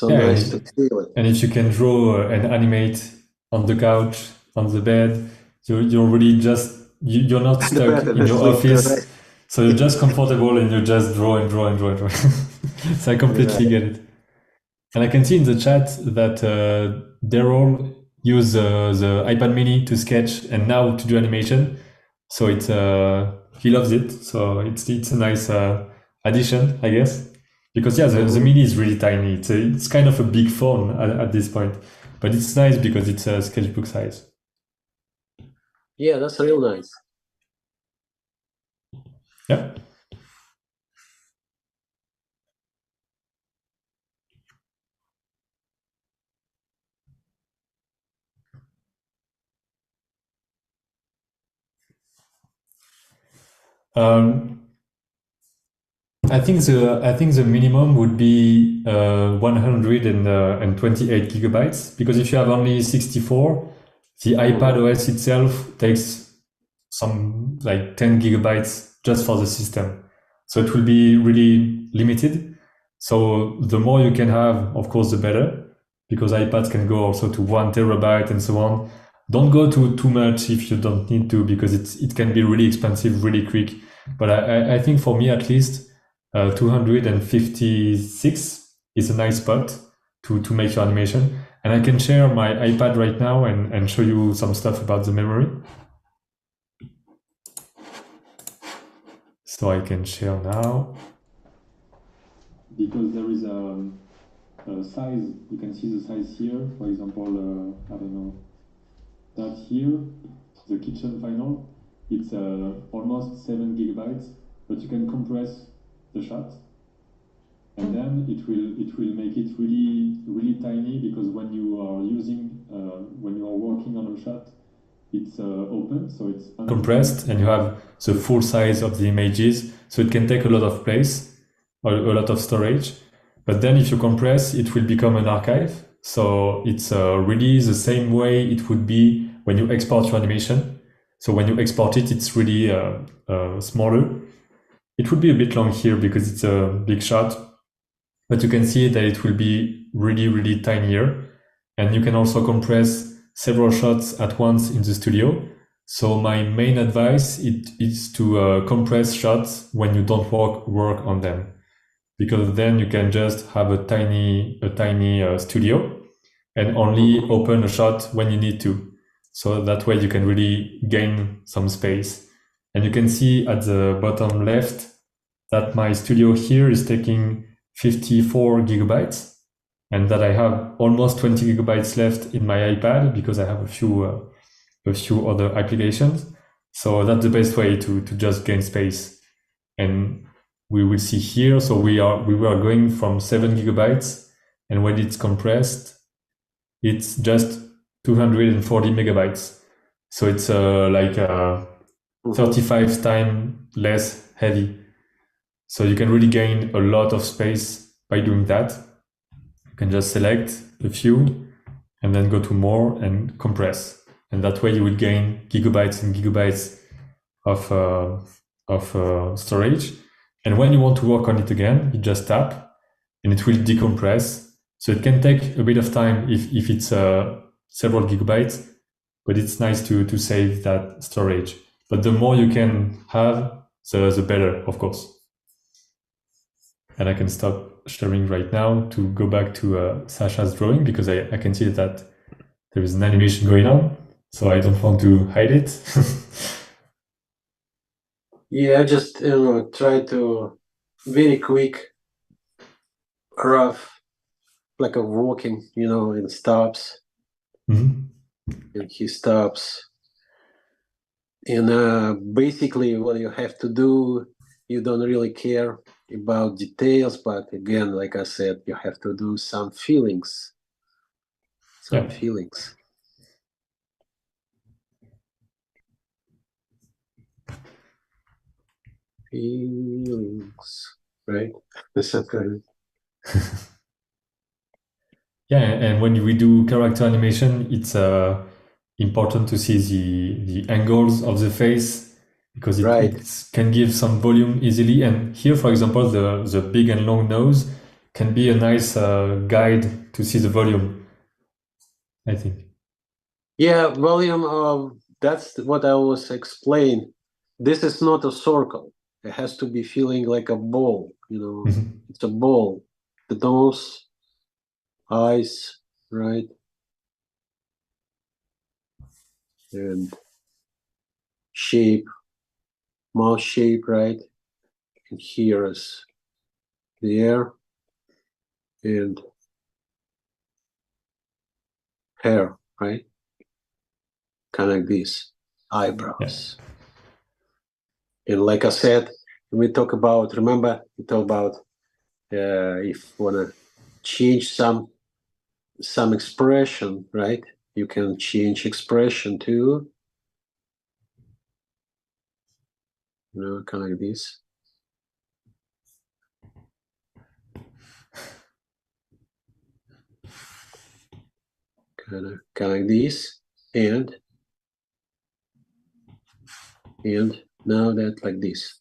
Speaker 1: nice to feel it.
Speaker 3: And if you can draw and animate on the couch, on the bed, you're really you're not stuck in your office. Right? So you're just comfortable and you just draw and draw and draw and draw. So I completely get it. And I can see in the chat that Daryl used the iPad Mini to sketch and now to do animation. So he loves it. So it's a nice addition, I guess. Because the Mini is really tiny. It's kind of a big phone at this point, but it's nice because it's a sketchbook size.
Speaker 1: Yeah, that's real nice.
Speaker 3: Yeah. I think the minimum would be 128 gigabytes, because if you have only 64, the iPad OS itself takes some like 10 gigabytes just for the system. So it will be really limited. So the more you can have, of course, the better, because iPads can go also to 1 terabyte and so on. Don't go to too much if you don't need to, because it can be really expensive really quick. But I think for me at least, 256 is a nice spot to make your animation. And I can share my iPad right now and show you some stuff about the memory. So I can share now. Because there is a size, you can see the size here. For example, I don't know, that here, the kitchen final, it's almost 7 gigabytes, but you can compress the shot, and then it will make it really tiny, because when you are working on a shot, it's open, so it's compressed, and you have the full size of the images, so it can take a lot of place or a lot of storage. But then if you compress, it will become an archive, so it's really the same way it would be when you export your animation. So when you export it, it's really smaller. It would be a bit long here because it's a big shot, but you can see that it will be really tinier. And you can also compress several shots at once in the studio. So my main advice is to compress shots when you don't work on them, because then you can just have a tiny studio and only open a shot when you need to. So that way you can really gain some space. And you can see at the bottom left that my studio here is taking 54 gigabytes, and that I have almost 20 gigabytes left in my iPad because I have a few other applications. So that's the best way to just gain space. And we will see here, so we were going from 7 gigabytes, and when it's compressed, it's just 240 megabytes. So it's like 35 times less heavy. So you can really gain a lot of space by doing that. You can just select a few and then go to more and compress. And that way you will gain gigabytes and gigabytes of storage. And when you want to work on it again, you just tap and it will decompress. So it can take a bit of time if it's several gigabytes, but it's nice to save that storage. But the more you can have, the better, of course. And I can stop sharing right now to go back to Sasha's drawing, because I can see that there is an animation going on, so I don't want to hide it.
Speaker 1: Yeah, I just try to very quick, rough, like a walking, and stops,
Speaker 3: Mhm.
Speaker 1: and he stops. And basically, what you have to do, you don't really care about details, but again, like I said, you have to do some feelings.
Speaker 3: Yeah.
Speaker 1: Feelings. Feelings, right?
Speaker 3: Yeah, and when we do character animation, it's important to see the angles of the face, because
Speaker 1: Right.
Speaker 3: it can give some volume easily. And here, for example, the big and long nose can be a nice guide to see the volume, I think.
Speaker 1: Yeah, volume, that's what I was explain. This is not a circle. It has to be feeling like a ball, It's a ball. The nose, eyes, right? And shape, mouth shape, right? And here is the air and hair, right? Kind of like this, eyebrows. Yeah. And like I said, we talk about, remember, we talk about if you want to change some expression, right? You can change expression too. Kind of like this. Kind of like this, and now that like this.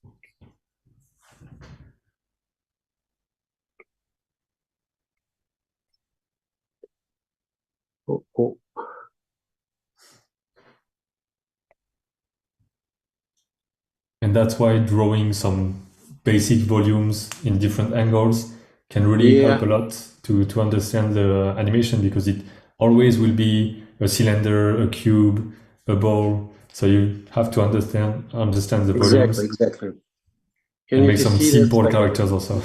Speaker 1: Oh.
Speaker 3: And that's why drawing some basic volumes in different angles can really help a lot to understand the animation, because it always will be a cylinder, a cube, a ball. So you have to understand the volumes.
Speaker 1: Exactly.
Speaker 3: And
Speaker 1: If
Speaker 3: make
Speaker 1: you
Speaker 3: some
Speaker 1: see this,
Speaker 3: simple
Speaker 1: like,
Speaker 3: characters also.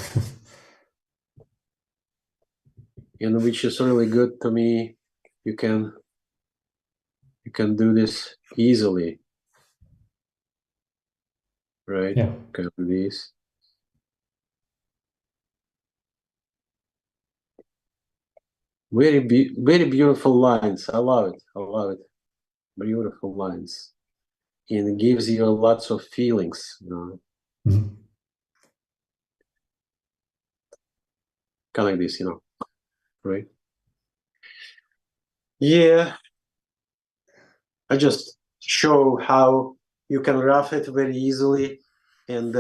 Speaker 1: and which is really good to me. You can do this easily, right?
Speaker 3: Yeah.
Speaker 1: Can do this. Very beautiful lines. I love it. Beautiful lines. And it gives you lots of feelings.
Speaker 3: Mhm.
Speaker 1: Kind of like this, right? Yeah. I just show how you can rough it very easily, and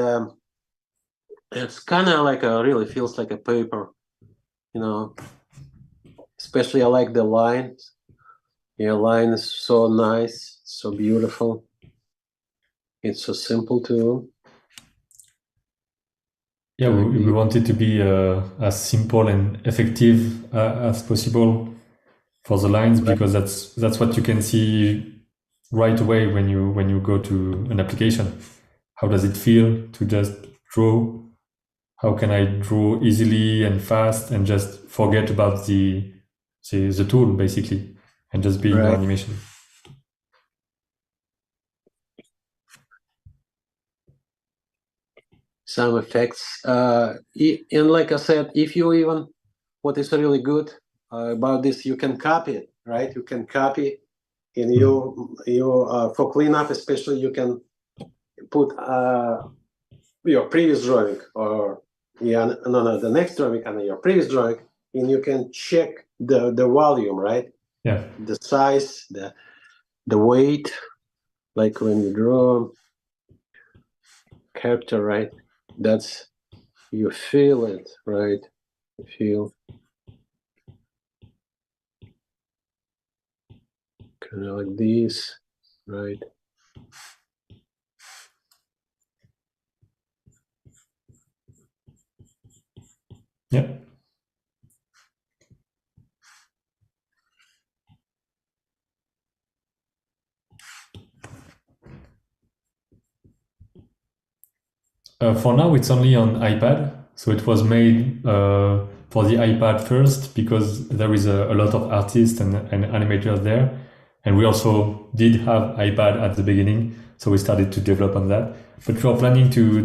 Speaker 1: it's kind of like really feels like a paper, Especially I like the lines. Yeah, line is so nice, so beautiful. It's so simple too.
Speaker 3: Yeah, we want it to be as simple and effective as possible for the lines, because that's what you can see right away when you go to an application. How does it feel to just draw? How can I draw easily and fast and just forget about the tool basically, and just be in your animation?
Speaker 1: Some effects, and like I said, if you even what is really good about this, you can copy it, right? You can copy, and you for cleanup especially, you can put your previous drawing, or the next drawing and your previous drawing, and you can check the volume, right?
Speaker 3: Yeah.
Speaker 1: The size, the weight, like when you draw character, right? That's, you feel it, right? You feel. kind of like this, right?
Speaker 3: Yeah. For now, it's only on iPad. So it was made for the iPad first because there is a lot of artists and animators there. And we also did have iPad at the beginning. So we started to develop on that. But we are planning to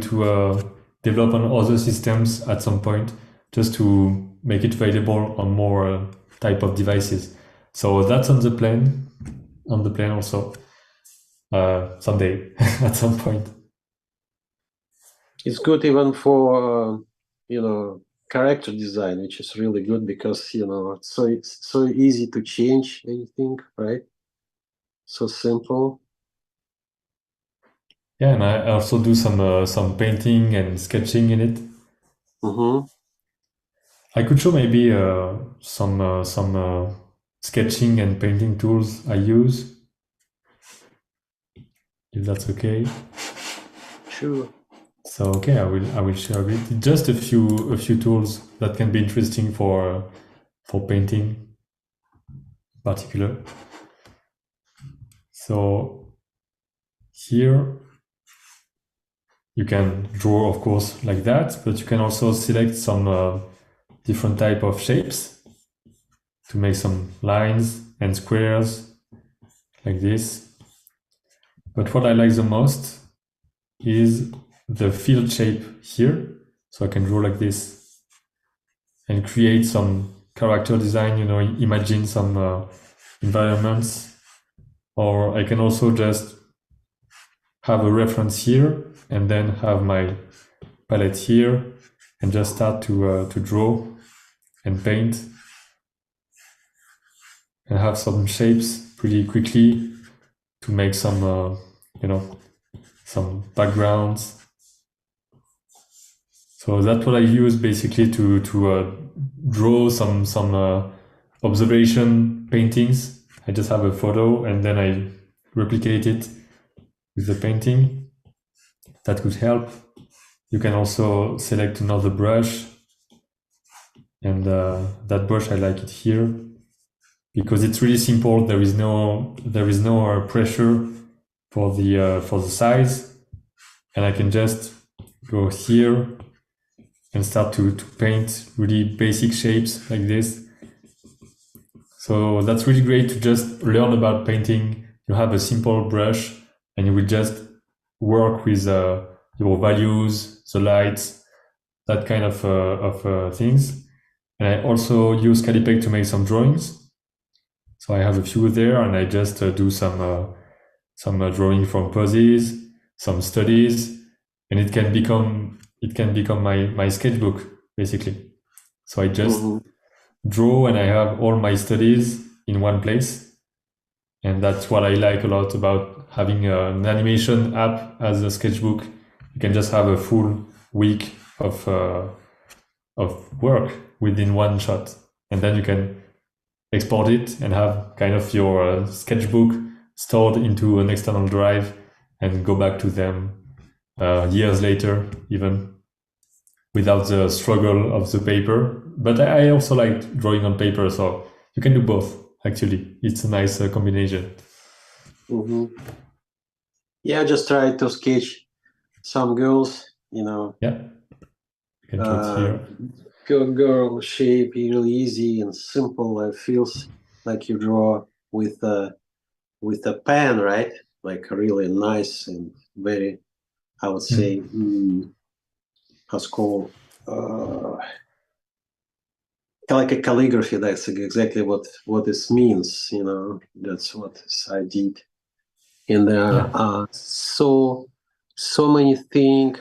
Speaker 3: develop on other systems at some point just to make it available on more type of devices. So that's on the plan also someday at some point.
Speaker 1: It's good even for character design, which is really good because it's so easy to change anything, right? So simple.
Speaker 3: Yeah, and I also do some painting and sketching in it.
Speaker 1: Mm-hmm.
Speaker 3: I could show maybe some sketching and painting tools I use, if that's okay.
Speaker 1: Sure.
Speaker 3: So okay, I will share it. Just a few tools that can be interesting for painting, in particular. So here you can draw, of course, like that, but you can also select some different type of shapes to make some lines and squares like this. But what I like the most is the field shape here. So I can draw like this and create some character design, imagine some environments. Or I can also just have a reference here and then have my palette here and just start to draw and paint and have some shapes pretty quickly to make some some backgrounds. So that's what I use basically to draw some observation paintings. I just have a photo and then I replicate it with the painting. That could help. You can also select another brush, and that brush I like it here because it's really simple. There is no pressure for the size, and I can just go here and start to paint really basic shapes like this. So that's really great to just learn about painting. You have a simple brush and you will just work with your values, the lights, that kind of things. And I also use Callipeg to make some drawings. So I have a few there and I just do some drawing from poses, some studies, and it can become my sketchbook basically. So I just draw and I have all my studies in one place, and that's what I like a lot about having an animation app as a sketchbook. You can just have a full week of work within one shot, and then you can export it and have kind of your sketchbook stored into an external drive and go back to them years later, even without the struggle of the paper. But I also like drawing on paper, so you can do both. Actually, it's a nice combination.
Speaker 1: Mm-hmm. Yeah, I just try to sketch some girls,
Speaker 3: Yeah, you can do it here.
Speaker 1: Girl shape really easy and simple. It feels like you draw with a pen, right? Like really nice and very, I would say, how's called like a calligraphy. That's exactly what this means. That's what I did. And there are so many things,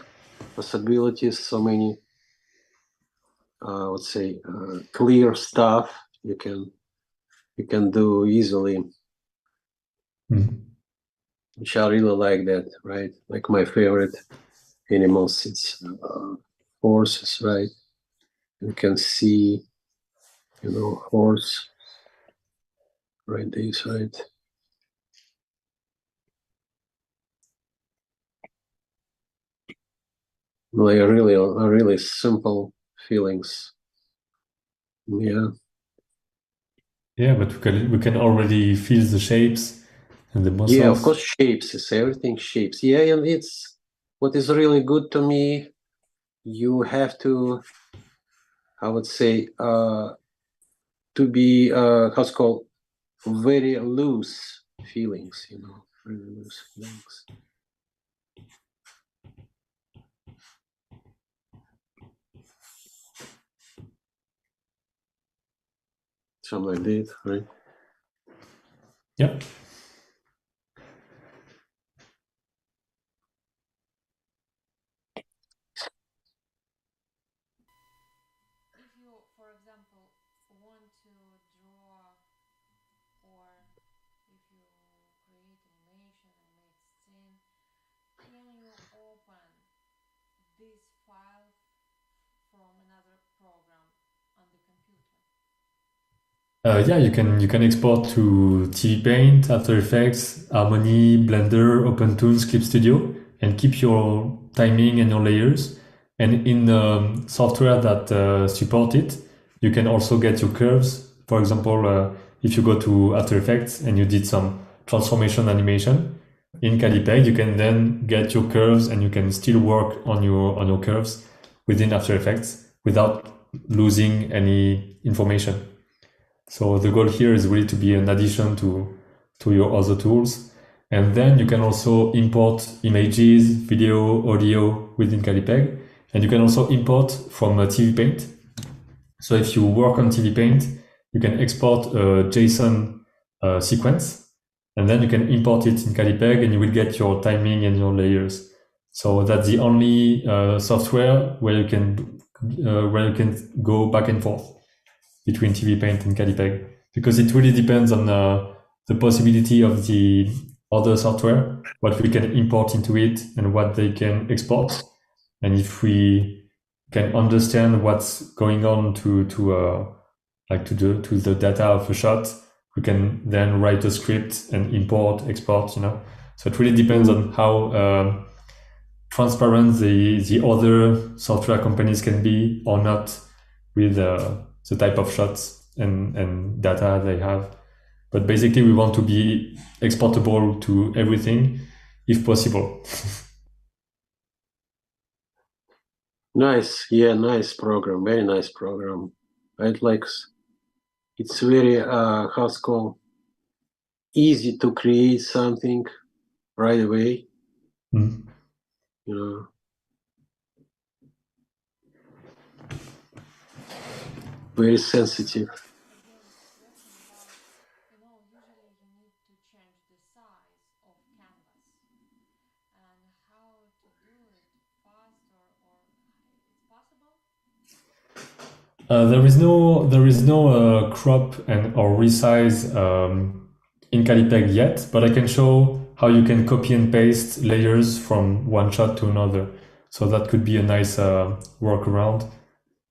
Speaker 1: possibilities, so many, I would say, clear stuff you can do easily. Which I really like that, right? Like my favorite animals, it's horses, right? You can see, horse, right? This, right? like really simple feelings. Yeah.
Speaker 3: Yeah, but we can already feel the shapes and the muscles.
Speaker 1: Yeah, of course, shapes is everything. Shapes. Yeah, and it's what is really good to me. You have to, I would say, to be how's it called, very loose feelings. Very loose feelings. Something like that, right?
Speaker 3: Yeah.
Speaker 2: If you, for example, want to draw, or if you create animation and make scene, can you open this file from another program on the computer?
Speaker 3: Yeah, you can export to TV Paint, After Effects, Harmony, Blender, OpenToonz, Clip Studio, and keep your timing and your layers. And in software that support it, you can also get your curves. For example, if you go to After Effects and you did some transformation animation in Callipeg, you can then get your curves and you can still work on your curves within After Effects without losing any information. So the goal here is really to be an addition to your other tools. And then you can also import images, video, audio within Callipeg. And you can also import from TV Paint. So if you work on TV Paint, you can export a JSON sequence, and then you can import it in Callipeg, and you will get your timing and your layers. So that's the only software where you can go back and forth between TV Paint and Callipeg, because it really depends on the possibility of the other software, what we can import into it and what they can export. And if we can understand what's going on to the data of a shot, we can then write a script and import, export, So it really depends on how transparent the other software companies can be or not with the type of shots and data they have. But basically, we want to be exportable to everything if possible.
Speaker 1: Nice. Yeah, nice program. Very nice program. I'd like. It's very how's it called, easy to create something right away.
Speaker 3: Mm.
Speaker 1: Very sensitive.
Speaker 2: Again, question about, usually you need to change the size of canvas, and how to do it fast, or it's possible?
Speaker 3: There is no crop and or resize in Callipeg yet, but I can show how you can copy and paste layers from one shot to another. So that could be a nice workaround.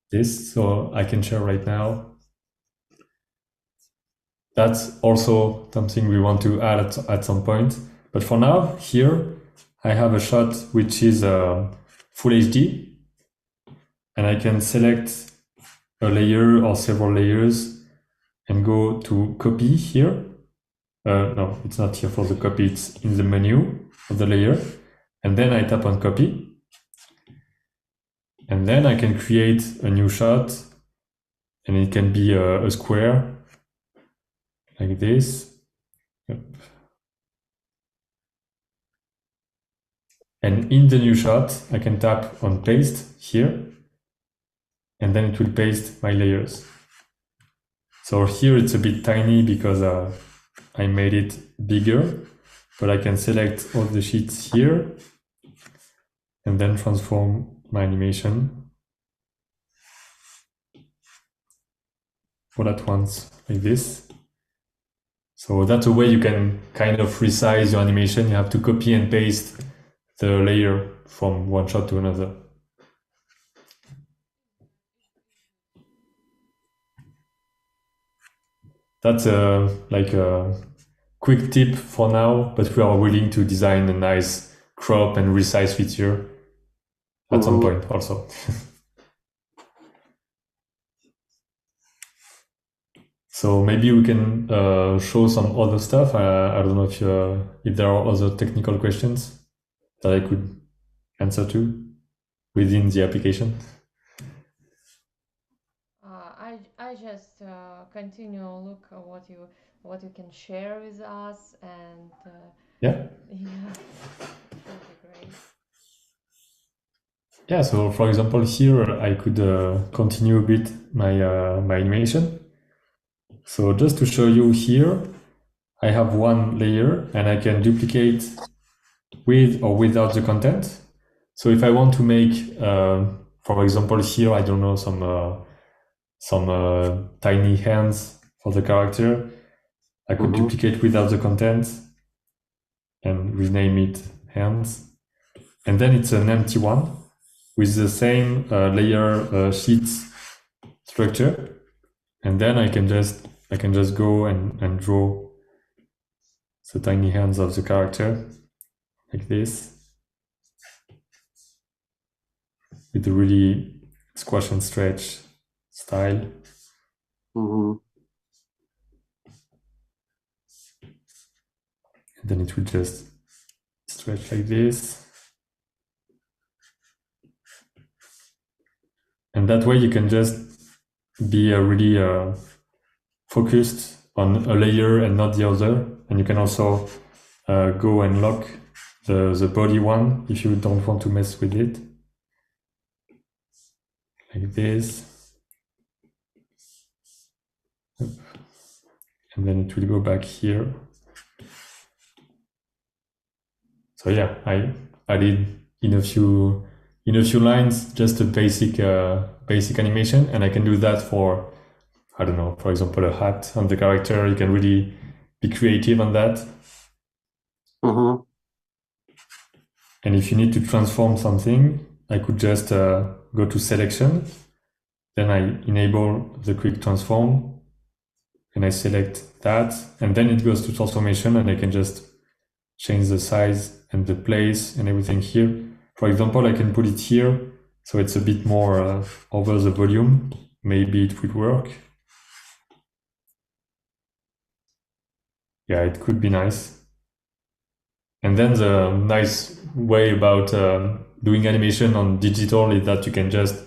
Speaker 3: This, so I can share right now. That's also something we want to add at some point. But for now, here I have a shot which is full HD, and I can select a layer or several layers and go to copy here. No, it's not here for the copy, it's in the menu of the layer. And then I tap on copy. And then I can create a new shot, and it can be a square like this. Yep. And in the new shot, I can tap on paste here, and then it will paste my layers. So here it's a bit tiny because I made it bigger, but I can select all the sheets here and then transform my animation all at once like this. So that's a way you can kind of resize your animation. You have to copy and paste the layer from one shot to another. That's like a quick tip for now, but we are willing to design a nice crop and resize feature at some point also. So maybe we can show some other stuff. I don't know if there are other technical questions that I could answer to within the application.
Speaker 2: I just continue look at what you can share with us, and
Speaker 3: yeah,
Speaker 2: it would be great.
Speaker 3: Yeah, so for example, here I could continue a bit my animation. So just to show you here, I have one layer and I can duplicate with or without the content. So if I want to make, for example, here, I don't know, some tiny hands for the character, I could duplicate without the content and rename it hands. And then it's an empty one with the same layer sheets structure. And then I can just go and draw the tiny hands of the character like this with a really squash and stretch style. And then it will just stretch like this. And that way you can just be really focused on a layer and not the other. And you can also go and lock the body one if you don't want to mess with it. Like this. And then it will go back here. So yeah, I added in a few lines just a basic animation, and I can do that for, I don't know, for example, a hat on the character. You can really be creative on that. And if you need to transform something, I could just go to selection. Then I enable the quick transform and I select that. And then it goes to transformation and I can just change the size and the place and everything here. For example, I can put it here so it's a bit more over the volume. Maybe it would work. Yeah, it could be nice. And then the nice way about doing animation on digital is that you can just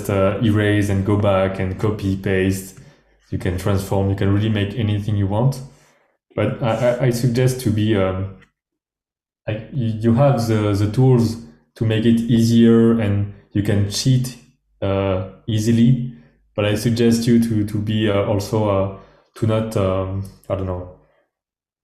Speaker 3: erase and go back and copy, paste. You can transform. You can really make anything you want. But I suggest to be like you have the tools to make it easier and you can cheat easily. But I suggest you to be also to not I don't know,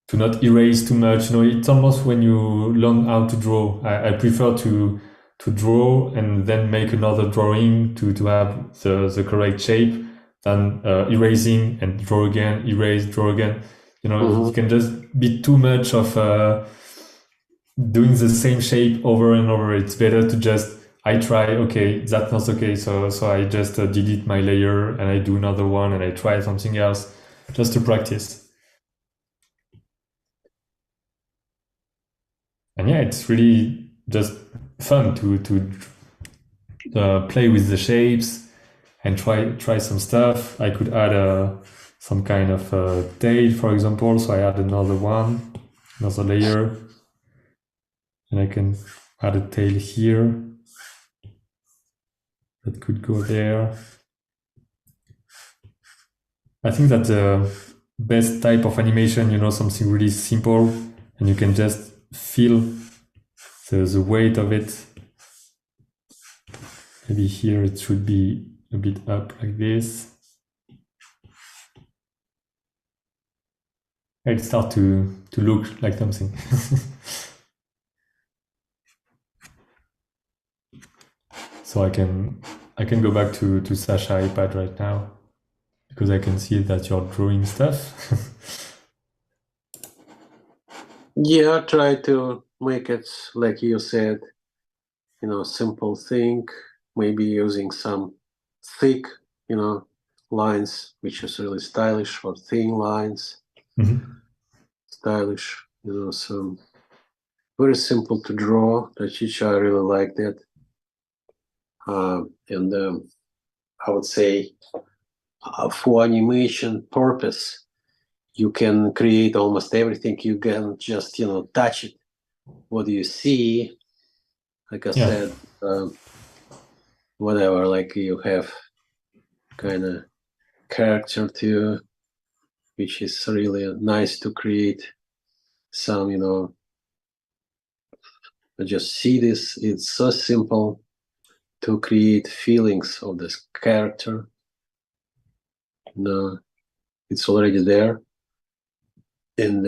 Speaker 3: to not erase too much. You know, it's almost when you learn how to draw. I prefer to draw and then make another drawing to have the correct shape than erasing and draw again, erase, draw again. You know, it can just be too much of doing the same shape over and over. It's better to just, I try, okay, that's not okay, so I just delete my layer and I do another one and I try something else just to practice. And yeah, it's really just fun to play with the shapes and try some stuff. I could add some kind of tail, for example. So I add another one, another layer, and I can add a tail here that could go there. I think that the best type of animation, you know, something really simple, and you can just feel the weight of it. Maybe here it should be a bit up like this. It starts to look like something. So I can go back to Sasha iPad right now because I can see that you're drawing stuff.
Speaker 1: Yeah, try to make it like you said, you know, simple thing, maybe using some thick, you know, lines, which is really stylish, or thin lines, stylish, you know, so very simple to draw. The teacher, I really like that. And I would say for animation purpose, you can create almost everything. You can just, touch it. What do you see? Like I said, whatever, like you have kind of character too, which is really nice to create some, just see this. It's so simple to create feelings of this character. It's already there. And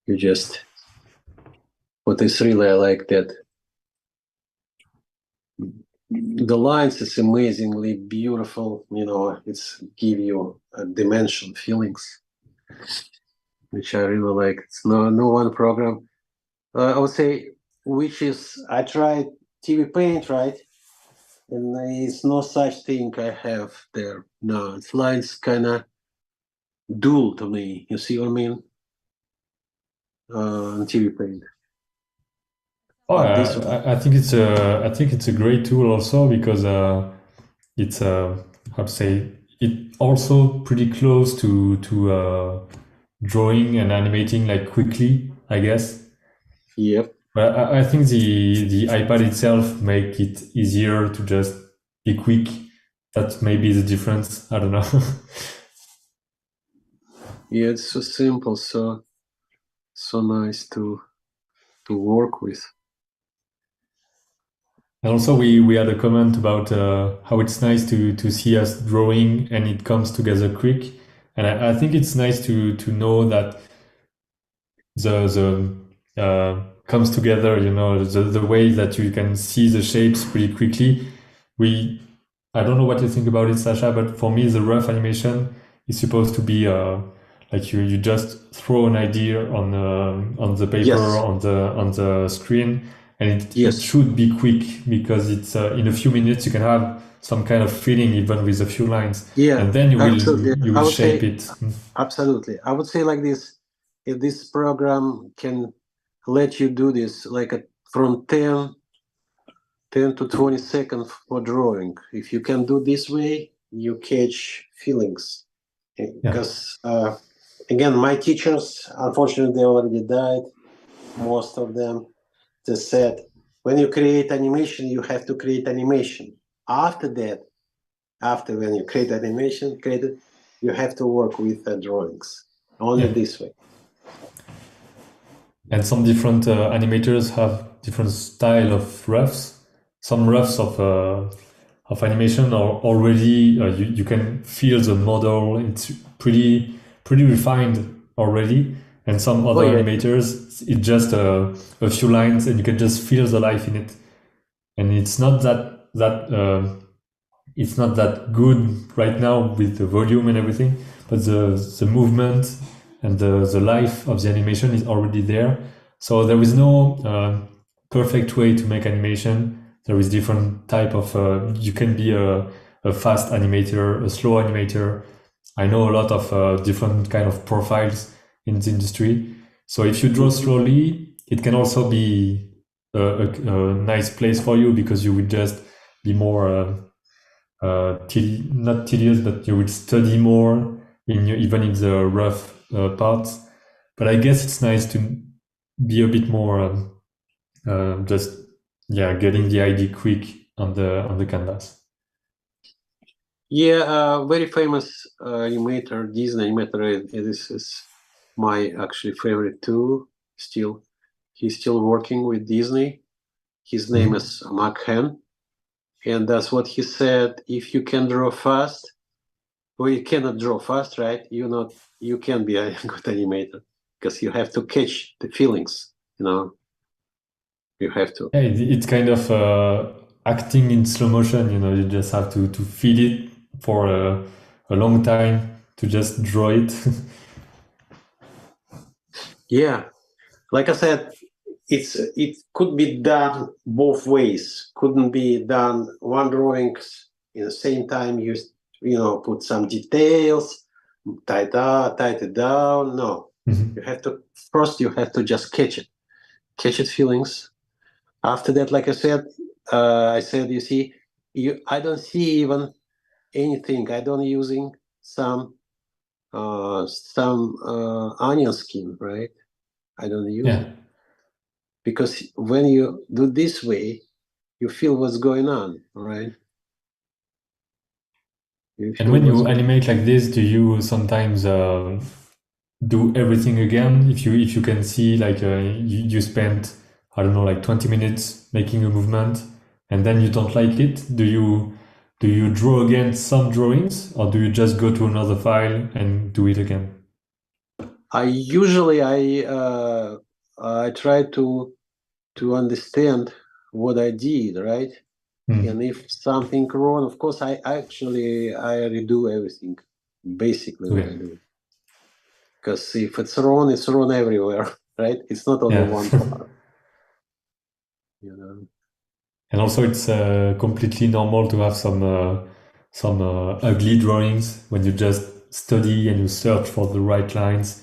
Speaker 1: you just, what is really, I like that the lines is amazingly beautiful, it's give you a dimension feelings, which I really like. It's no one program. I would say, which is, I tried TV Paint, right? And it's no such thing I have there. No, it's lines kind of dull to me. You see what I mean? On TV Paint.
Speaker 3: Oh,
Speaker 1: But this
Speaker 3: I think it's a great tool also because it's how to say it also pretty close to drawing and animating like quickly, I guess.
Speaker 1: Yep.
Speaker 3: But I think the iPad itself make it easier to just be quick. That may be the difference. I don't know.
Speaker 1: Yeah, it's so simple, so nice to work with.
Speaker 3: And also, we had a comment about how it's nice to see us drawing and it comes together quick. And I think it's nice to know that the comes together. The way that you can see the shapes pretty quickly. I don't know what you think about it, Sasha, but for me, the rough animation is supposed to be like you just throw an idea on the paper,
Speaker 1: Yes.
Speaker 3: on the screen, and it
Speaker 1: Yes.
Speaker 3: should be quick because it's in a few minutes you can have some kind of feeling even with a few lines.
Speaker 1: Yeah,
Speaker 3: And then you
Speaker 1: absolutely.
Speaker 3: will shape it.
Speaker 1: Absolutely. I would say like this, if this program can let you do this like from 10 to 20 seconds for drawing. If you can do this way, you catch feelings. Because again, my teachers, unfortunately, they already died. Most of them, they said, when you create animation, you have to create animation. After that, when you create animation, you have to work with drawings. Only this way.
Speaker 3: And some different animators have different style of roughs. Some roughs of animation are already you can feel the model. It's pretty refined already. And some other animators, it's just a few lines, and you can just feel the life in it. And it's not it's not that good right now with the volume and everything, but the movement and the life of the animation is already there. So there is no perfect way to make animation. There is different type of you can be a fast animator, a slow animator. I know a lot of different kind of profiles in the industry. So if you draw slowly, it can also be a nice place for you because you will just be more not tedious, but you will study more even in the rough parts. But I guess it's nice to be a bit more just getting the idea quick on the canvas.
Speaker 1: Yeah, very famous animator, Disney animator. This is my actually favorite too. He's still working with Disney. His name is Mark Hen, and that's what he said. If you can draw fast, well, you cannot draw fast, right? You can be a good animator because you have to catch the feelings. You have to.
Speaker 3: Yeah, it's kind of acting in slow motion. You just have to feel it for a long time to just draw it.
Speaker 1: Yeah, like I said, it could be done both ways. Couldn't be done one drawings in the same time. You put some details, tight it down. No,
Speaker 3: Mhm.
Speaker 1: You have to just catch it feelings. After that, like I said, you see, I don't see even anything. I don't using some onion skin, right? I don't use
Speaker 3: Yeah.
Speaker 1: it because when you do this way, you feel what's going on, right? You
Speaker 3: And
Speaker 1: feel
Speaker 3: when
Speaker 1: what's
Speaker 3: you
Speaker 1: going.
Speaker 3: animate like this, do you sometimes do everything again? If you can see like you spent, I don't know, like 20 minutes making a movement, and then you don't like it, do you draw again some drawings, or do you just go to another file and do it again?
Speaker 1: I try to understand what I did, right? And if something wrong, of course, I redo everything, basically what
Speaker 3: Okay.
Speaker 1: I do. Because if it's wrong everywhere, right? It's not only
Speaker 3: Yeah.
Speaker 1: one part, you know.
Speaker 3: And also, it's completely normal to have some ugly drawings when you just study and you search for the right lines,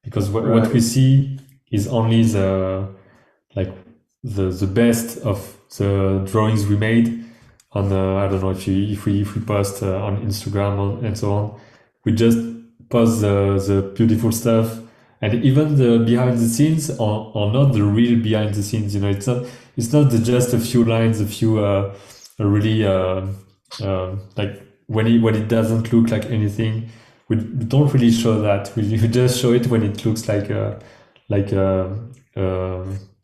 Speaker 3: because what we
Speaker 1: Right.
Speaker 3: see is only like the best of the drawings we made on I don't know if we post on Instagram and so on. We just post the beautiful stuff, and even the behind the scenes are not the real behind the scenes. You know, it's not just a few lines, a few really like when it doesn't look like anything. We don't really show that. We just show it when it looks like uh,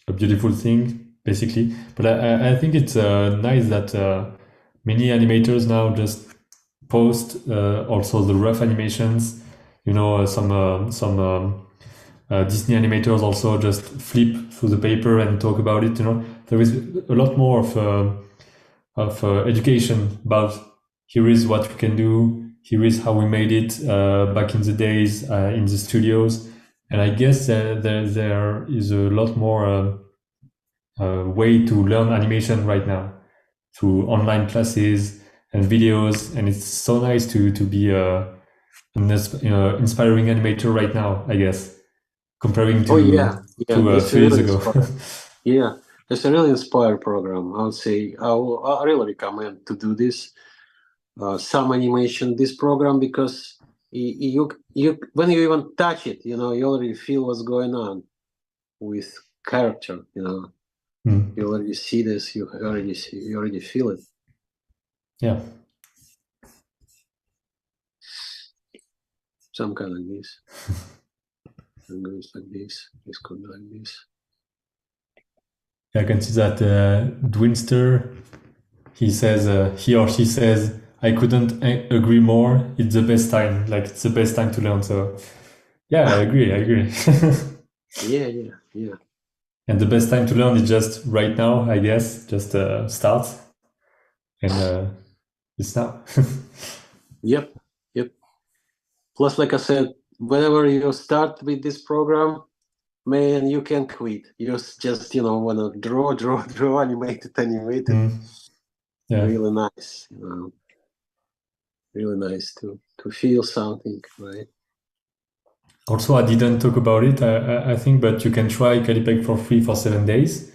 Speaker 3: a beautiful thing, basically. But I think it's nice that many animators now just post also the rough animations. You know, some Disney animators also just flip through the paper and talk about it. You know, there is a lot more of education about here is what we can do, here is how we made it back in the days in the studios, and I guess there is a lot more way to learn animation right now through online classes and videos, and it's so nice to be an inspiring animator right now, I guess, comparing
Speaker 1: Oh yeah, yeah.
Speaker 3: to
Speaker 1: This
Speaker 3: 3 years
Speaker 1: really
Speaker 3: ago.
Speaker 1: inspired. Yeah, it's a really inspired program. I would say I really recommend to do this some animation this program because you when you even touch it, you know, you already feel what's going on with character. You know,
Speaker 3: Mm.
Speaker 1: you already see this. You already feel it.
Speaker 3: Yeah.
Speaker 1: Some kind like this. And goes like this. This could be like this.
Speaker 3: I can see that Dwinster, he or she says, I couldn't agree more. It's the best time. Like, it's the best time to learn. So, yeah, I agree. I agree.
Speaker 1: Yeah, yeah, yeah.
Speaker 3: And the best time to learn is just right now, I guess. Just start. And it's now.
Speaker 1: Yep, yep. Plus, like I said, whenever you start with this program, man, you can quit. You just, you know, wanna draw, animate it.
Speaker 3: Mm. Yeah.
Speaker 1: Really nice, you know. Really nice to feel something, right?
Speaker 3: Also, I didn't talk about it, I think, but you can try Callipeg for free for 7 days.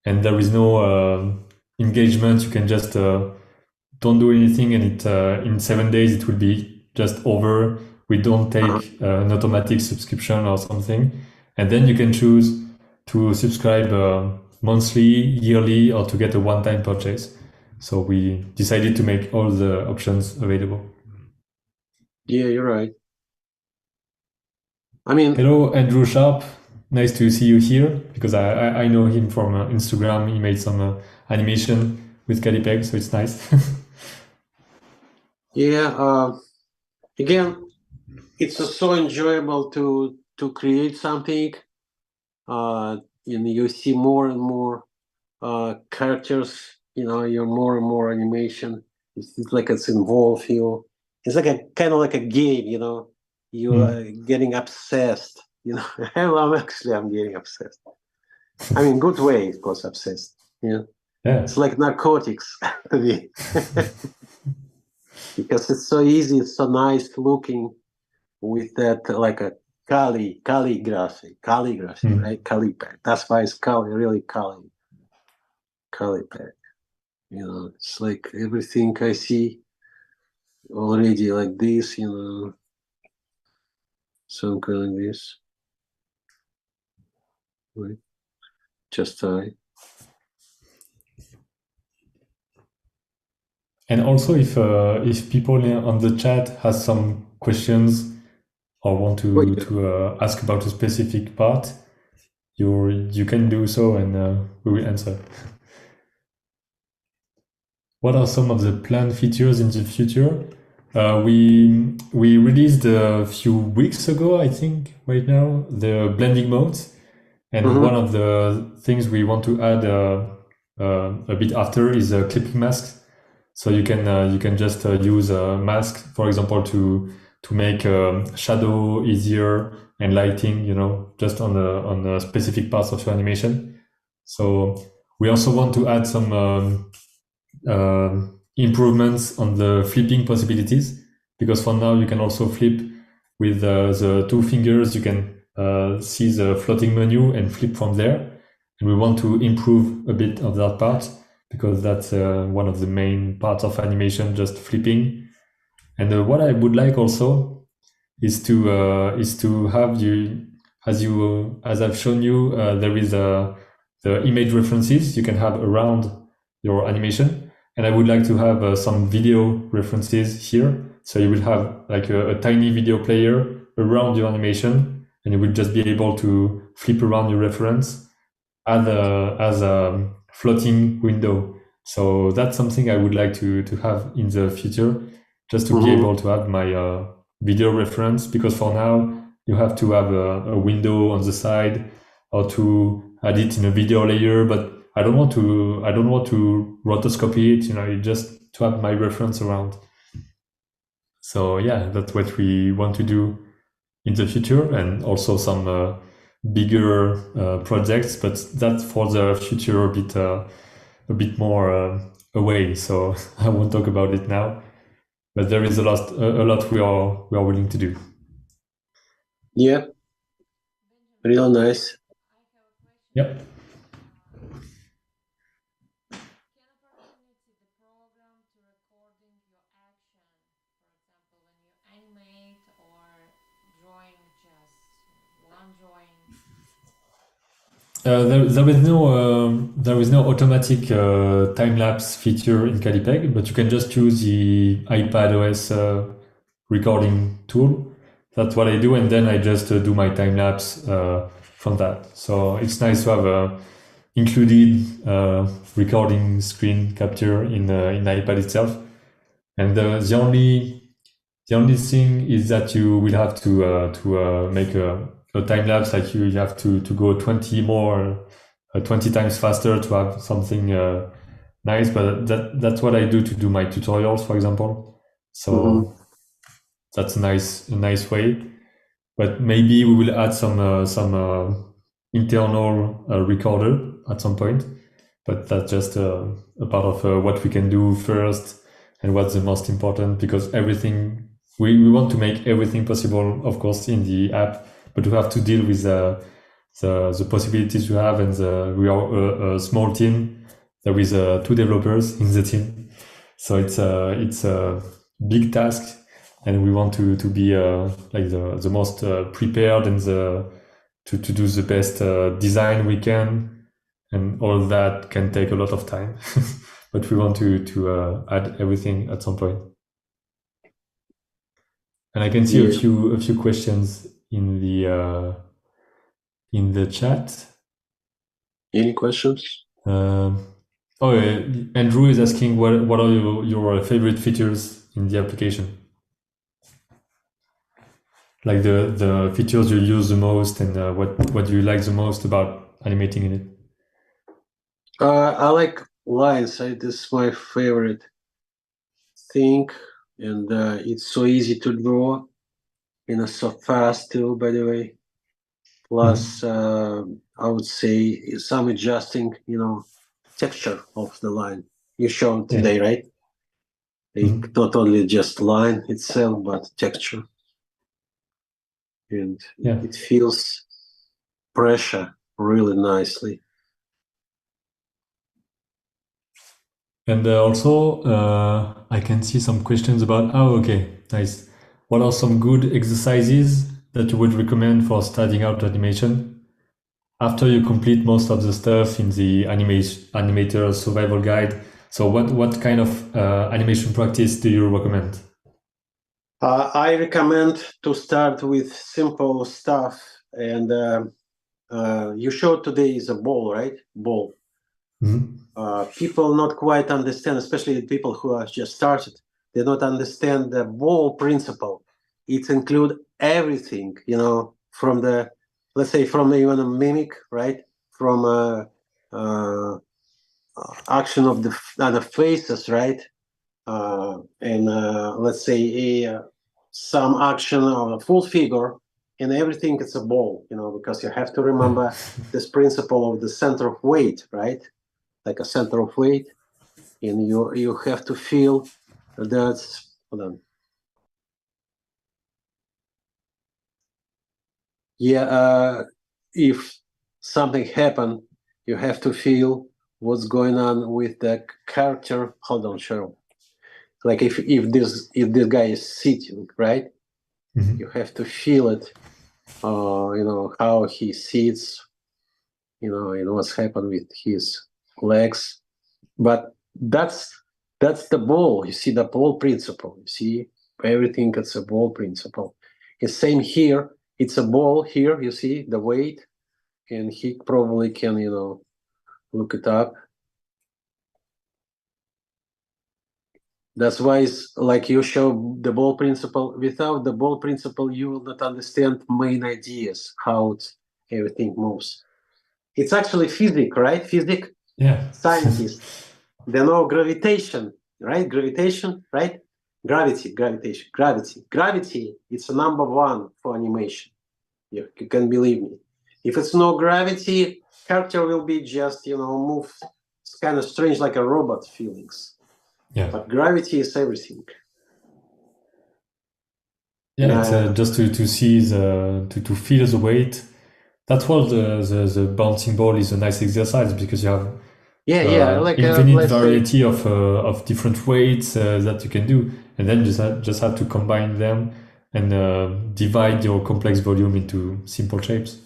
Speaker 3: And there is no engagement. You can just don't do anything, and it in 7 days it will be just over. We don't
Speaker 1: Uh-huh.
Speaker 3: take an automatic subscription or something, and then you can choose to subscribe monthly, yearly, or to get a one-time purchase. So we decided to make all the options available.
Speaker 1: Yeah, you're right. I mean,
Speaker 3: Hello, Andrew Sharp. Nice to see you here because I know him from Instagram. He made some animation with Callipeg, so it's nice.
Speaker 1: yeah. Again, it's so enjoyable to create something. And you see more and more characters. You know, you're more and more animation. It's like it's involved you. It's like a kind of like a game. You know, you are
Speaker 3: Mm.
Speaker 1: getting obsessed. You know, I'm getting obsessed. I mean, good way, of course, obsessed. Yeah,
Speaker 3: Yeah.
Speaker 1: it's like narcotics to me because it's so easy, it's so nice looking with that like a calligraphy, right? Callipeg. That's why it's really Callipeg. You know, it's like everything I see already like this, you know, some kind of this. Right. Just
Speaker 3: And also, if people on the chat has some questions or want to ask about a specific part, you can do so, and we will answer. What are some of the planned features in the future? We released a few weeks ago, I think, right now, the blending modes. And one of the things we want to add a bit after is clipping masks. So you can just use a mask, for example, to make shadow easier and lighting, you know, just on the specific parts of your animation. So we also want to add some improvements on the flipping possibilities, because for now you can also flip with the two fingers. You can see the floating menu and flip from there. And we want to improve a bit of that part, because that's one of the main parts of animation, just flipping. And what I would like also is to have you, as I've shown you, there is the image references you can have around your animation, and I would like to have some video references here. So you will have like a tiny video player around your animation, and you will just be able to flip around your reference as a floating window. So that's something I would like to have in the future, just to be able to have my video reference, because for now you have to have a window on the side or to add it in a video layer, but I don't want to rotoscopy it, you know, just to have my reference around. So yeah, that's what we want to do in the future, and also some bigger projects, but that's for the future, a bit more away. So I won't talk about it now. But there is a lot we are willing to do.
Speaker 1: Yeah, real nice.
Speaker 3: Yep. There is no automatic time lapse feature in Callipeg, but you can just use the iPadOS recording tool. That's what I do, and then I just do my time lapse from that. So it's nice to have included recording screen capture in iPad itself. And the only thing is that you will have to make a time lapse, like you have to go 20 times faster to have something nice. But that's what I do to do my tutorials, for example. So that's a nice way. But maybe we will add some internal recorder at some point. But that's just a part of what we can do first and what's the most important, because everything we want to make everything possible, of course, in the app, but we have to deal with the possibilities we have, and we are a small team. There is 2 developers in the team, so it's a big task, and we want to be like the most prepared and to do the best design we can, and all that can take a lot of time. But we want to add everything at some point. And I can see a few questions in the chat.
Speaker 1: Any questions?
Speaker 3: Andrew is asking what are your favorite features in the application? Like the features you use the most, and what do you like the most about animating in it?
Speaker 1: I like lines. This is my favorite thing, and it's so easy to draw, so fast too, by the way. Plus, I would say some adjusting, texture of the line you showed today, right? Not only just line itself, but texture. and
Speaker 3: Yeah.
Speaker 1: it feels pressure really nicely.
Speaker 3: And also, I can see some questions about, oh, okay, nice. What are some good exercises that you would recommend for starting out animation? After you complete most of the stuff in the animator survival guide, so what kind of animation practice do you recommend?
Speaker 1: I recommend to start with simple stuff, and you showed today is a ball, right? Ball. People not quite understand, especially people who are just started. They don't understand the ball principle. It includes everything, you know, from the, let's say, from even a mimic, right? From action of the faces, right? And let's say some action of a full figure, and everything is a ball, you know, because you have to remember this principle of the center of weight, right? Like a center of weight, and you have to feel that. Hold on. Yeah, if something happened, you have to feel what's going on with the character. Hold on, Cheryl. Like if this guy is sitting, right? You have to feel it. You know how he sits. You know, and what's happened with his legs. But that's the ball. You see the ball principle. You see everything. It's a ball principle. The same here. It's a ball here. You see the weight, and he probably can, you know, look it up. That's why it's like you show the ball principle. Without the ball principle, you will not understand main ideas, how everything moves. It's actually physics, right? Physics,
Speaker 3: Yeah.
Speaker 1: scientists. They know gravitation, right? Gravitation, right? Gravity, gravitation, gravity. Gravity, it's a number one for animation. You can believe me. If it's no gravity, character will be just, you know, move. It's kind of strange, like a robot feelings.
Speaker 3: Yeah.
Speaker 1: But gravity is everything.
Speaker 3: Yeah, it's just to see to feel the weight. That's why the bouncing ball is a nice exercise, because you have
Speaker 1: like
Speaker 3: infinite
Speaker 1: let's say,
Speaker 3: variety of different weights that you can do, and then just have to combine them and divide your complex volume into simple shapes.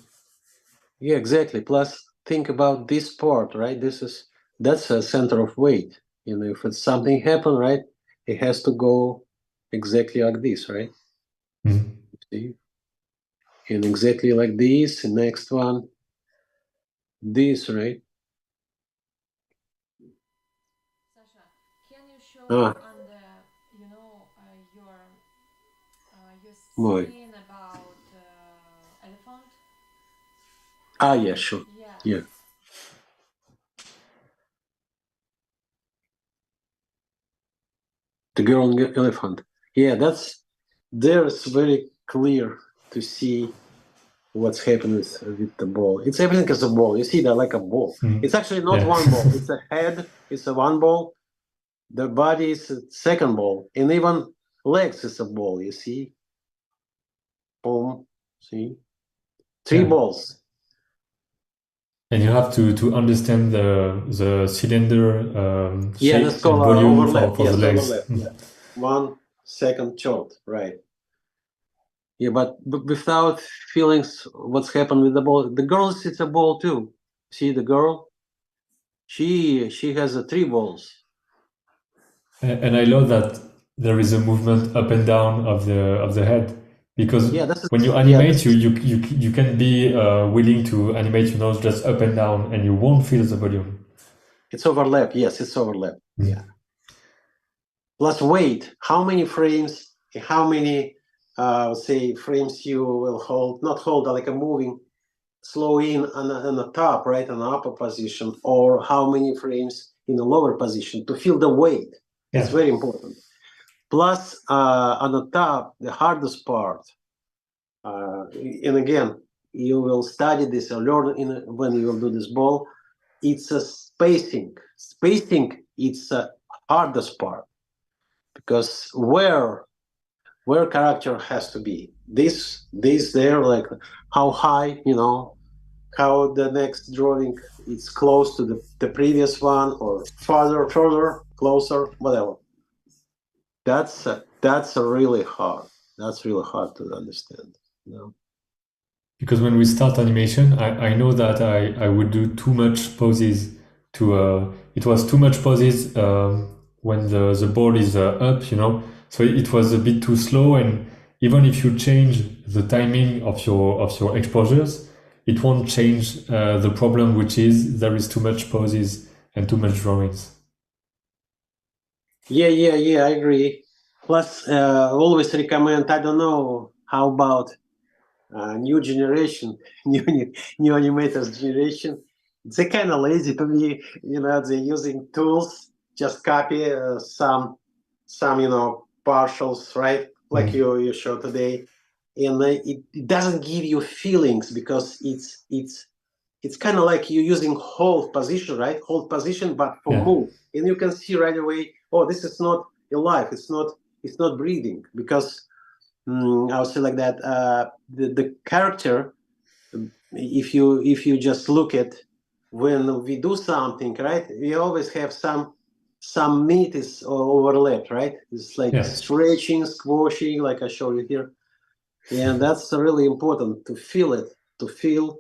Speaker 1: yeah, exactly. Plus, think about this part, right? That's a center of weight. You know, if it's something happen, right, it has to go exactly like this, right? See? And exactly like this. The next one, this, right?
Speaker 2: Sasha, can you show
Speaker 1: Ah,
Speaker 2: on the, you know, your
Speaker 1: boy.
Speaker 2: scene about elephant?
Speaker 1: Ah, yeah, sure.
Speaker 2: Yeah.
Speaker 1: Yeah. The girl and the elephant. Yeah, there's very clear to see what's happening with the ball. It's everything is a ball. You see that like a ball. It's actually not
Speaker 3: Yeah.
Speaker 1: one ball. It's a head. It's a one ball. The body is a second ball, and even legs is a ball. You see, boom. See, three
Speaker 3: Yeah.
Speaker 1: balls.
Speaker 3: And you have to understand the cylinder
Speaker 1: Yeah,
Speaker 3: shape
Speaker 1: that's
Speaker 3: and
Speaker 1: called
Speaker 3: volume
Speaker 1: overlap.
Speaker 3: for the
Speaker 1: Yes,
Speaker 3: legs.
Speaker 1: overlap. Yeah, 1 second short. Right. Yeah, but without feelings, what's happened with the ball? The girls, it's a ball too. See the girl? She has 3 balls.
Speaker 3: And I love that there is a movement up and down of the head, because
Speaker 1: Yeah, this
Speaker 3: when you
Speaker 1: is yeah,
Speaker 3: animate,
Speaker 1: this is
Speaker 3: you can be willing to animate your nose just up and down, and you won't feel the volume.
Speaker 1: it's overlap. Yes, it's overlap. Yeah. Plus weight. How many frames? How many say frames you will hold? Not hold, like a moving slow in on the top, right, on the upper position, or how many frames in the lower position to feel the weight. It's
Speaker 3: Yeah.
Speaker 1: very important. Plus, on the top, the hardest part, and again, you will study this or learn when you will do this ball. It's a spacing. Spacing, it's the hardest part, because where where character has to be. This there, like how high, how the next drawing is close to the previous one, or further, closer, whatever. That's really hard. That's really hard to understand.
Speaker 3: Because when we start animation, I know that I would do too much poses it was too much poses when the ball is up, so it was a bit too slow, and even if you change the timing of your exposures, it won't change the problem, which is there is too much poses and too much drawings.
Speaker 1: Yeah, I agree. Plus, always recommend, I don't know, how about new generation, new animators generation. They're kind of lazy to me, they're using tools, just copy some partials, right? Like you showed today. And it doesn't give you feelings, because it's kind of like you're using hold position, right? Hold position, but for move. And you can see right away, oh, this is not alive. It's not breathing, because I would say like that. The character, if you just look at when we do something, right? We always have some meat is overlapped, right? It's like stretching, squashing, like I show you here, and that's really important to feel it, to feel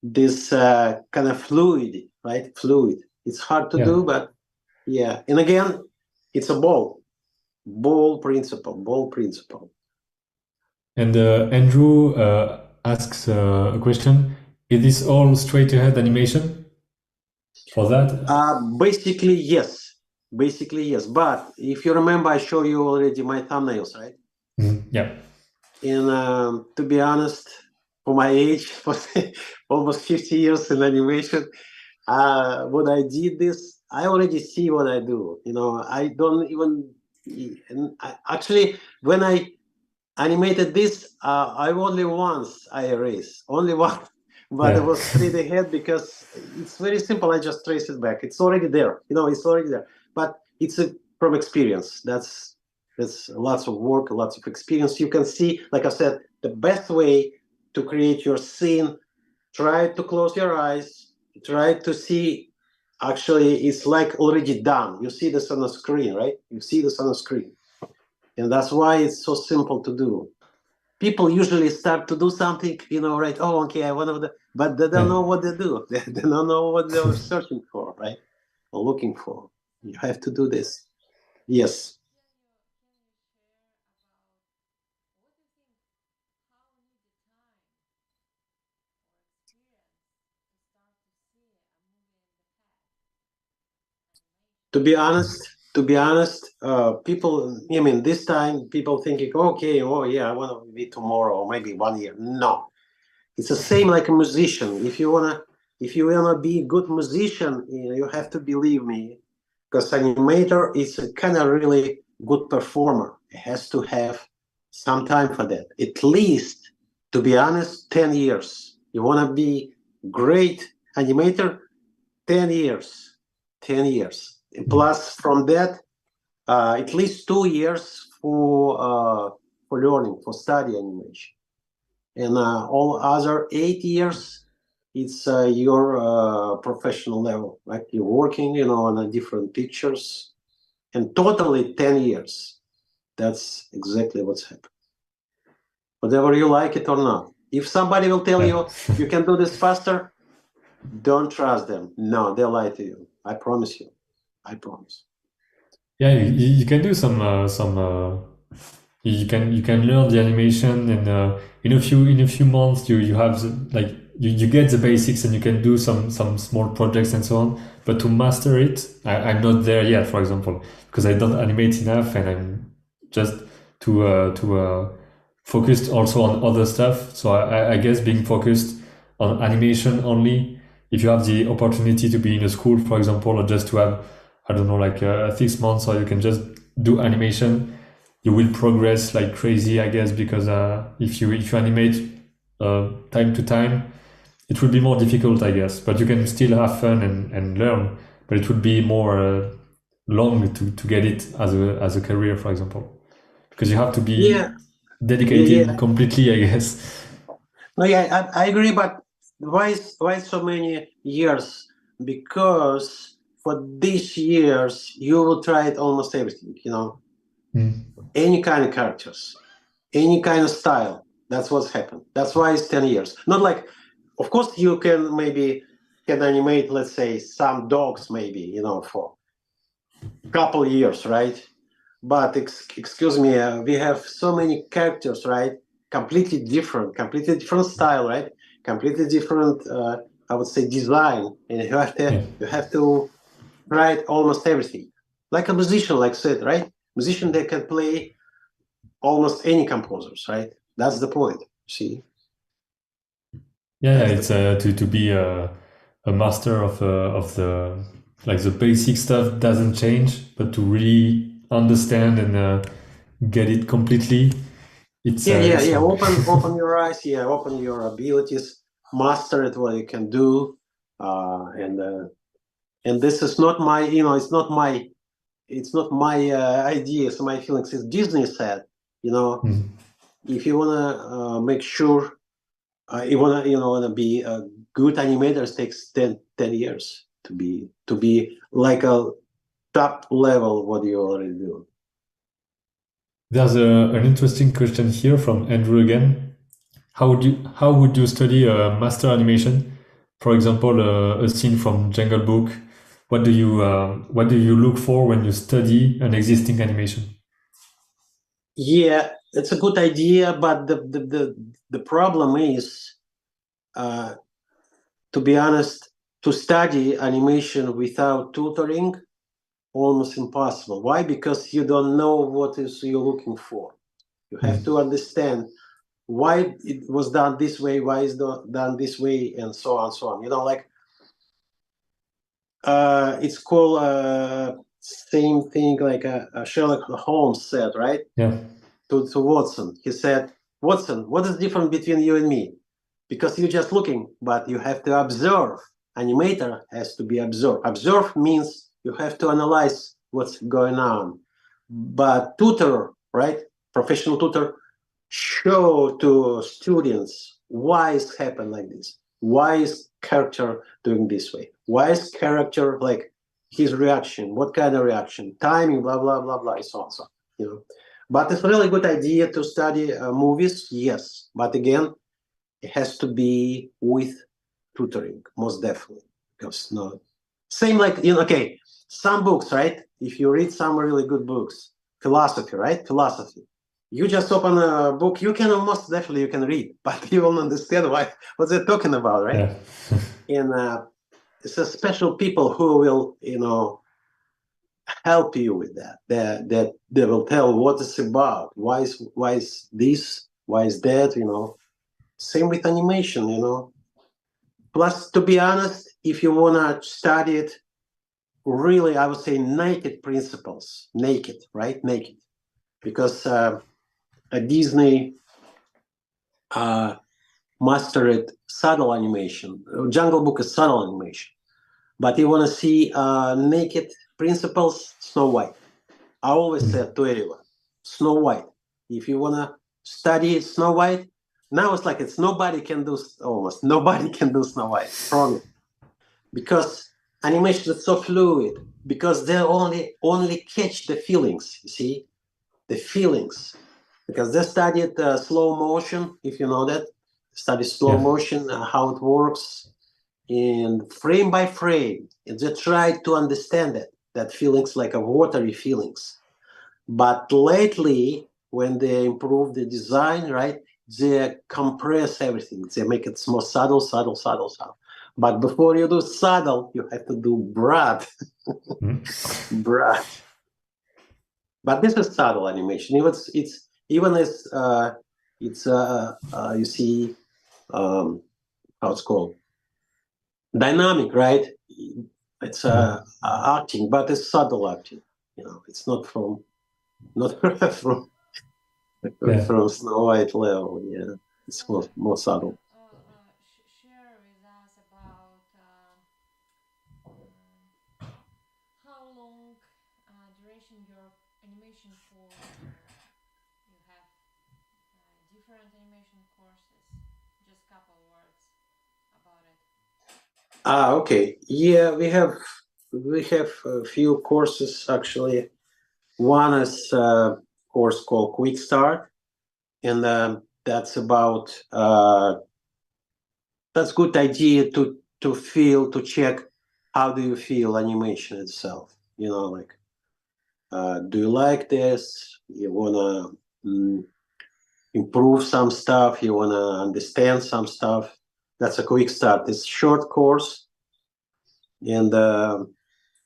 Speaker 1: this kind of fluid, right? Fluid. It's hard to do, but yeah. And again, it's a ball principle.
Speaker 3: And Andrew asks a question: is this all straight ahead animation for that?
Speaker 1: Basically yes. But if you remember, I showed you already my thumbnails, right?
Speaker 3: Yeah.
Speaker 1: And to be honest, for my age, for almost 50 years in animation, when I did this, I already see what I do. I don't even. Actually, when I animated this, I only once I erased, only one, but it was straight ahead, because it's very simple. I just trace it back. It's already there. It's already there. But it's from experience. That's lots of work, lots of experience. You can see, like I said, the best way to create your scene. Try to close your eyes. Try to see. Actually, it's like already done. You see this on the screen, right? You see this on the screen. And that's why it's so simple to do. People usually start to do something, right? Oh, okay, I want to, but they don't know what they do. They don't know what they're searching for, right? Or looking for. You have to do this. Yes. To be honest, people, this time people thinking, okay, oh yeah, I want to be tomorrow, or maybe 1 year. No, it's the same like a musician. If you wanna be a good musician, you have to believe me, because animator is a kind of really good performer. It has to have some time for that. At least, to be honest, 10 years. You want to be great animator, 10 years. 10 years. Plus, from that, at least 2 years for learning, for study animation. And all other 8 years, it's your professional level, like you're working, on different pictures, and totally 10 years. That's exactly what's happening. Whatever you like it or not. If somebody will tell you you can do this faster, don't trust them. No, they lie to you. I promise you. I promise.
Speaker 3: Yeah, you can do some you can learn the animation, and in a few months you have you get the basics, and you can do some small projects and so on. But to master it, I'm not there yet, for example, because I don't animate enough, and I'm just too focused also on other stuff. So I guess being focused on animation only, if you have the opportunity to be in a school, for example, or just to have, I don't know, like 6 months, or you can just do animation, you will progress like crazy, I guess, because if you animate time to time, it will be more difficult, I guess. But you can still have fun and learn, but it would be more long to get it as a career, for example. because you have to
Speaker 1: Yeah,
Speaker 3: be
Speaker 1: yeah,
Speaker 3: dedicated
Speaker 1: yeah.
Speaker 3: completely, I guess.
Speaker 1: No, yeah, I agree. But why so many years? Because for these years you will try it almost everything.
Speaker 3: Mm.
Speaker 1: Any kind of characters, any kind of style. That's what's happened. That's why it's 10 years. Not like, of course, you can maybe can animate, let's say, some dogs, maybe for a couple years, right? But excuse me, we have so many characters, right? Completely different style, right? Completely different, I would say, design, and
Speaker 3: Yeah.
Speaker 1: you have to write almost everything, like a musician, like said, right? Musician they can play almost any composers, right? That's the point. See,
Speaker 3: Yeah,
Speaker 1: that's the
Speaker 3: it's
Speaker 1: point.
Speaker 3: to be a master of the like the basic stuff doesn't change, but to really understand and get it completely,
Speaker 1: Yeah, yeah,
Speaker 3: it's
Speaker 1: yeah.
Speaker 3: hard.
Speaker 1: Open your eyes. Yeah, open your abilities. Master it. What you can do, and this is not my. It's not my ideas, my feelings. It's Disney said. You know,
Speaker 3: Mm.
Speaker 1: if you wanna make sure wanna be a good animator, it takes 10 years to be like a top level what you already do.
Speaker 3: There's an interesting question here from Andrew again. How would you study a master animation? For example, a scene from Jungle Book. What do you look for when you study an existing animation?
Speaker 1: Yeah, it's a good idea, but the problem is, uh, to be honest, to study animation without tutoring almost impossible. Why? Because you don't know what is you're looking for. You have to
Speaker 3: Mm.
Speaker 1: understand why it was done this way, why is done this way, and so on, so on. Like, it's called same thing like Sherlock Holmes said, right?
Speaker 3: Yeah.
Speaker 1: To Watson. He said, Watson, what is different between you and me? Because you're just looking, but you have to observe. Animator has to be observed. Observe means you have to analyze what's going on. But tutor, right? Professional tutor, show to students why it's happened like this. Why is character doing this way? Why is character like his reaction? What kind of reaction? Timing, blah blah blah blah, so on so on. But it's a really good idea to study movies, yes. But again, it has to be with tutoring, most definitely. Because no, same like okay, some books, right? If you read some really good books, philosophy, right? Philosophy. You just open a book, you can almost definitely you can read, but you won't understand what they're talking about, right?
Speaker 3: Yeah.
Speaker 1: And it's a special people who will, help you with that. That they will tell what it's about. Why is this? Why is that? Same with animation. Plus, to be honest, if you wanna study it really, I would say naked principles, naked, right? Naked, because Disney uh, mastered subtle animation. Jungle Book is subtle animation, but you want to see naked principles, Snow White. I always
Speaker 3: Mm.
Speaker 1: said to everyone, Snow White. If you want to study Snow White, now it's nobody can do, almost nobody can do Snow White, promise, because animation is so fluid, because they only catch the feelings, you see, the feelings, because they studied slow motion, if you know that, study slow
Speaker 3: Yeah.
Speaker 1: motion, how it works, and frame by frame, and they try to understand it, that feelings like a watery feelings. But lately, when they improve the design, right, they compress everything. They make it more subtle, subtle, subtle, subtle. But before you do subtle, you have to do broad,
Speaker 3: Mm.
Speaker 1: broad. But this is subtle animation. It's even as it's you see, how it's called, dynamic, right? It's
Speaker 3: Yeah.
Speaker 1: acting, but it's subtle acting. It's not from
Speaker 3: Yeah.
Speaker 1: from Snow White level. Yeah, it's more
Speaker 2: Can you
Speaker 1: subtle.
Speaker 2: share with us about how long duration your animation for? different animation courses? Just couple words about it.
Speaker 1: Okay. Yeah, we have a few courses actually. One is a course called Quick Start, and that's about that's good idea to check how do you feel animation itself. Like do you like this? You wanna improve some stuff? You wanna understand some stuff? That's a quick start. It's a short course, and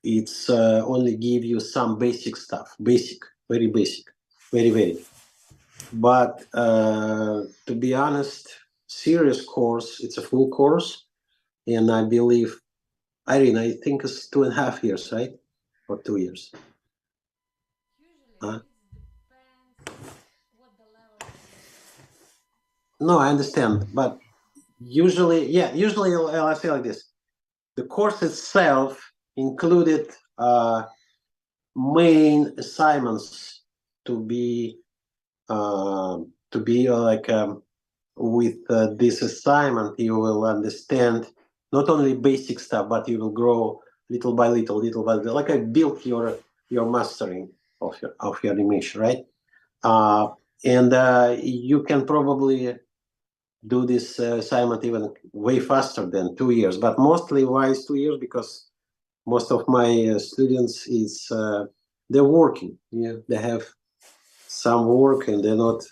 Speaker 1: it's only give you some basic stuff, very basic, very. But to be honest, serious course, it's a full course, and I believe, Irina, I think it's 2.5 years, right? Or 2 years.
Speaker 2: Usually
Speaker 1: Huh?
Speaker 2: it depends what the level is.
Speaker 1: No, I understand, but usually I'll say like this: the course itself included main assignments to be like with this assignment you will understand not only basic stuff, but you will grow little by little, like I built your mastering of your animation, right? And you can probably do this assignment even way faster than 2 years, but mostly why is 2 years? Because most of my students is they're working. Yeah, they have some work and they're not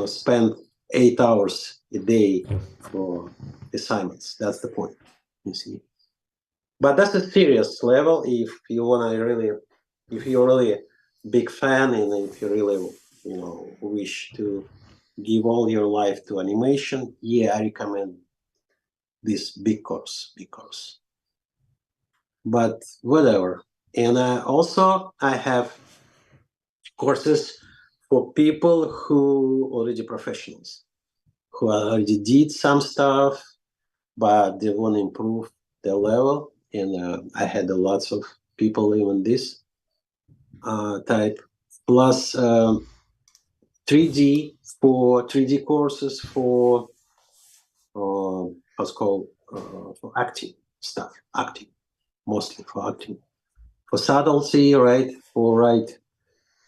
Speaker 1: spend 8 hours a day for assignments. That's the point, you see. But that's a serious level if you want to really, if you're really a big fan and if you really wish to give all your life to animation, yeah, I recommend this big course. But whatever. And also I have courses for people who already professionals, who already did some stuff, but they want to improve their level. And I had lots of people even this type. Plus 3D for 3D courses for what's called for acting stuff, mostly for acting. For subtlety, right? For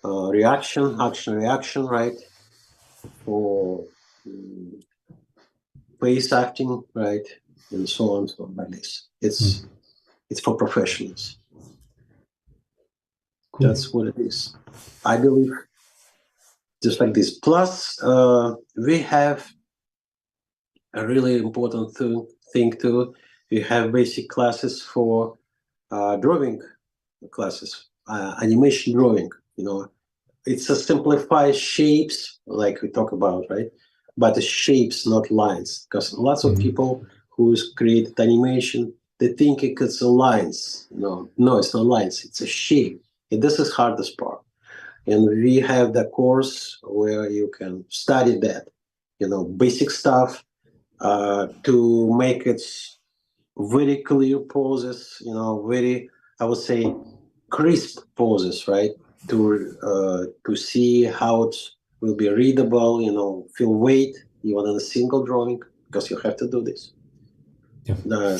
Speaker 1: action reaction, right? For face acting, right? And so on, so like this. It's for professionals. Cool. That's what it is. I believe just like this. Plus, we have a really important thing too. We have basic classes for drawing classes, animation drawing. It's a simplified shapes, like we talk about, right? But the shapes, not lines, because lots of people who created animation, they think it's a lines. No, it's not lines. It's a shape, and this is hardest part. And we have the course where you can study that, basic stuff to make it very clear poses, very, I would say, crisp poses, right? To see how it will be readable, feel weight even in a single drawing, because you have to do this. Yeah. The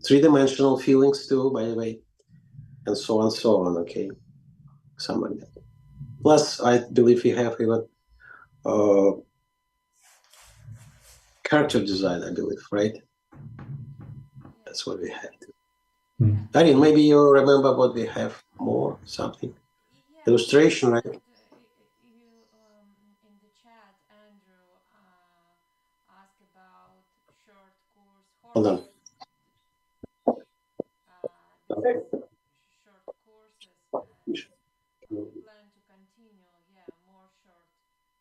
Speaker 1: three-dimensional feelings too, by the way, and so on. Okay, something like that. Plus, I believe we have even character design, I believe, right? That's what we have to. Darin, maybe you remember what we have more, something. Yeah, illustration, right?
Speaker 2: You in the chat, Andrew asked about short course horses.
Speaker 1: Hold on.
Speaker 2: Short courses, and we plan to continue. Yeah, more short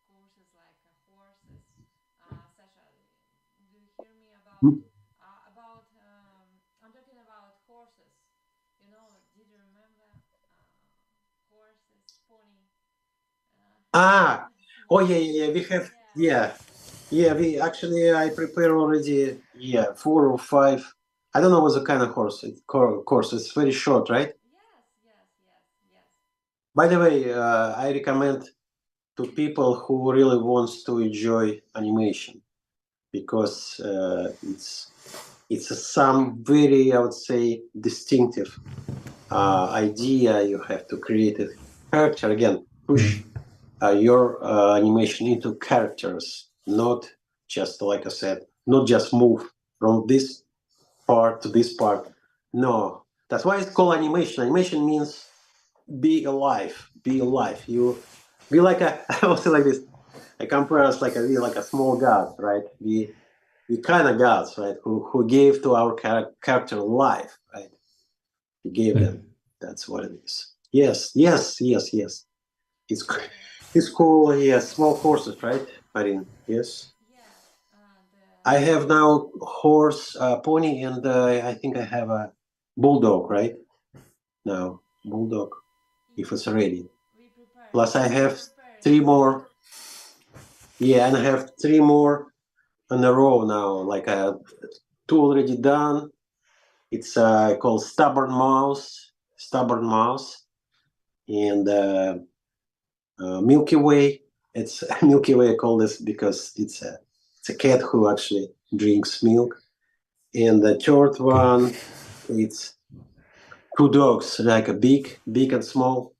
Speaker 2: courses like horses. Sasha, do you hear me about I'm talking about horses. Did you remember horses, pony?
Speaker 1: Oh yeah. We have We actually I prepare already 4 or 5. I don't know what's the kind of course. It's very short, right?
Speaker 2: Yes.
Speaker 1: By the way, I recommend to people who really wants to enjoy animation, because it's some very, I would say, distinctive idea. You have to create a character, again, push your animation into characters, not just, like I said, not just move from this part to this part. No, that's why it's called animation. Animation means be alive, be alive. You be like a, I will say like this, I compare us like a small god, right? We kind of gods, right? Who gave to our character life, right? He gave them. That's what it is. Yes. It's cool. Yes, small horses, right, Marine? Yes. I have now horse, pony, and I think I have a bulldog, right? Now bulldog, if it's ready. Plus I have 3 more. Yeah, and I have 3 more in a row now. Like 2 already done. It's called Stubborn Mouse, and Milky Way. It's Milky Way. I call this because it's a cat who actually drinks milk. And the third one, it's 2 dogs, like a big and small.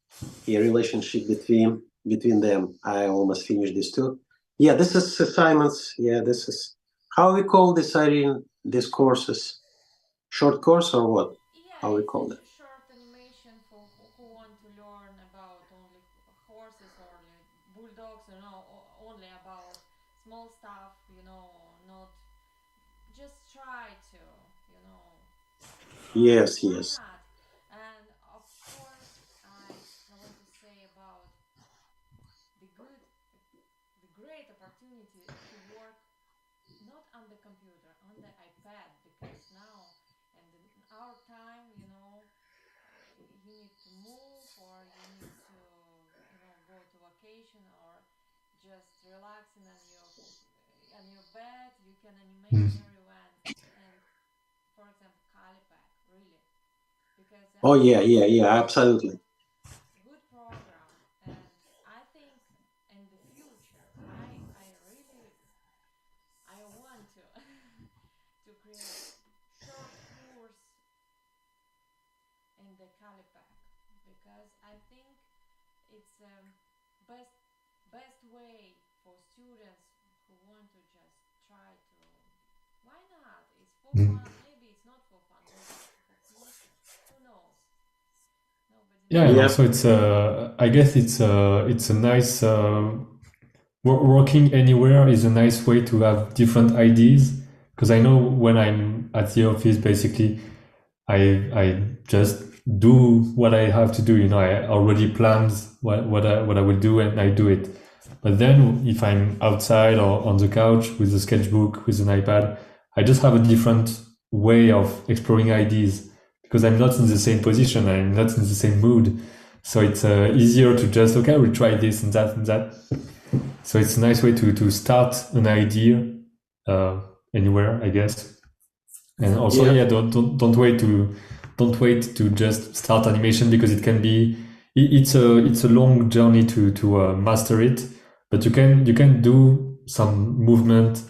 Speaker 1: A relationship between them. I almost finished this too. Yeah, this is Simon's. Yeah, this is how we call this, Irene. This courses, short course or what? How we call it?
Speaker 2: Short animation for who want to learn about only horses or bulldogs, only about small stuff, not just try to,
Speaker 1: Yes.
Speaker 2: why not? And of course, I want to say about the great opportunity to work not on the computer, on the iPad, because now and in our time, you need to move or you need to, go to vacation or just relaxing on your bed. You can animate everyone, and for example, Callipeg, really, because
Speaker 1: Oh yeah, absolutely.
Speaker 2: good program, and I think in the future, I really I want to to create short course in the Callipeg, because I think it's best way for students who want to just try to. Why not? It's for fun. Maybe it's not for fun. Maybe it's for future. Who knows? Nobody
Speaker 3: Yeah,
Speaker 2: knows.
Speaker 3: and
Speaker 1: Yeah.
Speaker 3: also I guess it's a nice working anywhere is a nice way to have different ideas, because I know when I'm at the office, basically, I just do what I have to do. I already planned what I will do, and I do it. But then if I'm outside or on the couch with a sketchbook, with an iPad, I just have a different way of exploring ideas, because I'm not in the same position, I'm not in the same mood. So it's easier to just, okay, we'll try this and that and that. So it's a nice way to start an idea anywhere, I guess. And also,
Speaker 1: Yeah.
Speaker 3: don't wait to just start animation, because it can be it's a long journey to master it. But you can do some movement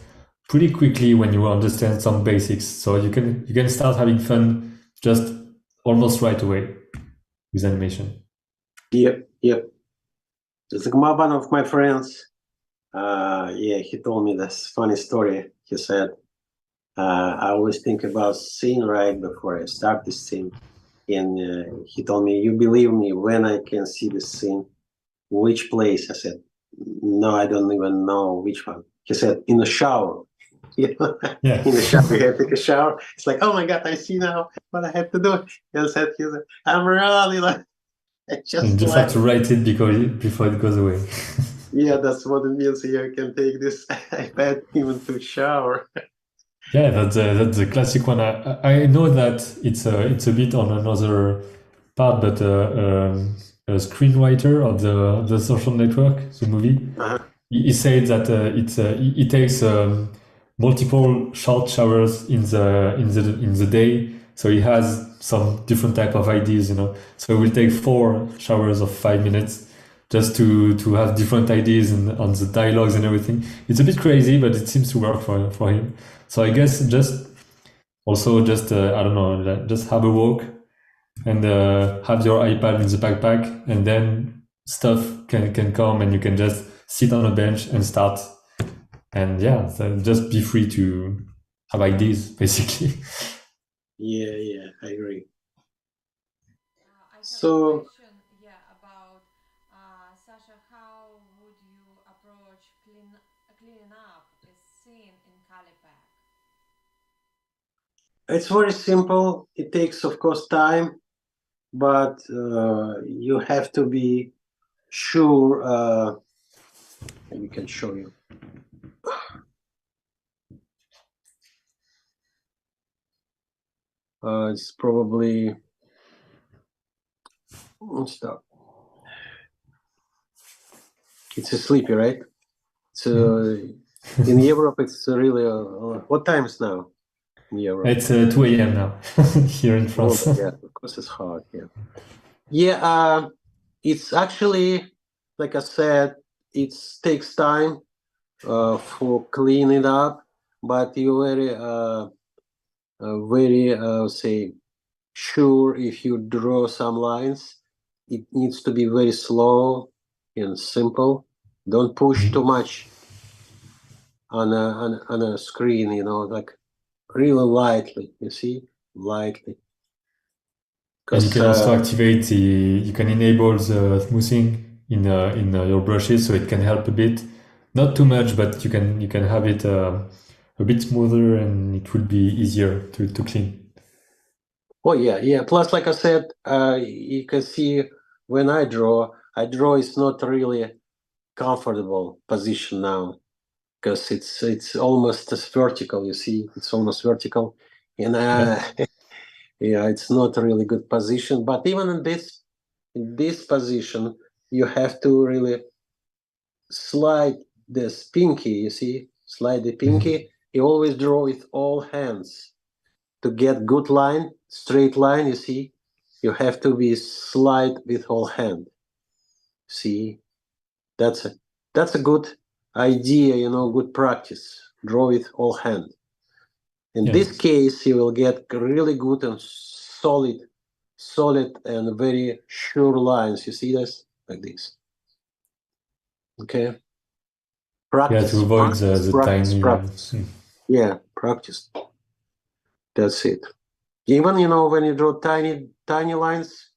Speaker 3: pretty quickly when you understand some basics. So you can start having fun just almost right away with animation.
Speaker 1: Yep. It's like one of my friends. He told me this funny story. He said, I always think about scene right before I start this scene. And he told me, you believe me when I can see the scene, which place? I said, no, I don't even know which one. He said, in the shower. Yeah. In the shower, you have to take a shower. It's like, oh my God, I see now what I have to do. And said, I'm really like, I
Speaker 3: And just have to write it before it goes away.
Speaker 1: Yeah, that's what it means. You can take this iPad even to shower.
Speaker 3: Yeah, that's a classic one. I know that it's a bit on another part, but a screenwriter of the Social Network, the movie, he said that it takes multiple short showers in the day, so he has some different type of ideas. So it will take 4 showers of 5 minutes. just to have different ideas and on the dialogues and everything. It's a bit crazy, but it seems to work for him. So I guess just also just I don't know, just have a walk and have your iPad in the backpack, and then stuff can come, and you can just sit on a bench and start. And yeah, so just be free to have ideas, basically.
Speaker 1: Yeah, I agree.
Speaker 2: I have a
Speaker 1: So
Speaker 2: question, yeah, about Sasha. How would you approach cleaning up a scene in Callipeg?
Speaker 1: it's very simple. It takes, of course, time, but you have to be sure. We can show you. It's probably stop. It's a sleepy, right? So in Europe, it's really. What time is now in Europe?
Speaker 3: It's 2 a.m. now here in
Speaker 1: Oh,
Speaker 3: France.
Speaker 1: yeah, of course, it's hard. Yeah. It's actually, like I said, it takes time for cleaning up, but you're very, say, sure if you draw some lines, it needs to be very slow and simple. Don't push too much on a screen, like really lightly, you see, lightly.
Speaker 3: And you
Speaker 1: Because
Speaker 3: can also activate you can enable the smoothing in your brushes, so it can help a bit. Not too much, but you can have it a bit smoother, and it will be easier to clean.
Speaker 1: oh yeah. Plus, like I said, you can see when I draw is not really comfortable position now, because it's almost as vertical. You see, it's almost vertical, and yeah, it's not a really good position. But even in this position, you have to really slide this pinky. You see, slide the pinky. You always draw with all hands to get good line, straight line. You see, you have to be slide with whole hand. See, that's a good idea. Good practice. Draw with all hand. In this case, you will get really good and solid and very sure lines. You see this? Like this. Okay. Practice.
Speaker 3: To avoid
Speaker 1: Practice,
Speaker 3: the
Speaker 1: practice,
Speaker 3: tiny.
Speaker 1: practice. Yeah, practice. That's it. Even, when you draw tiny lines,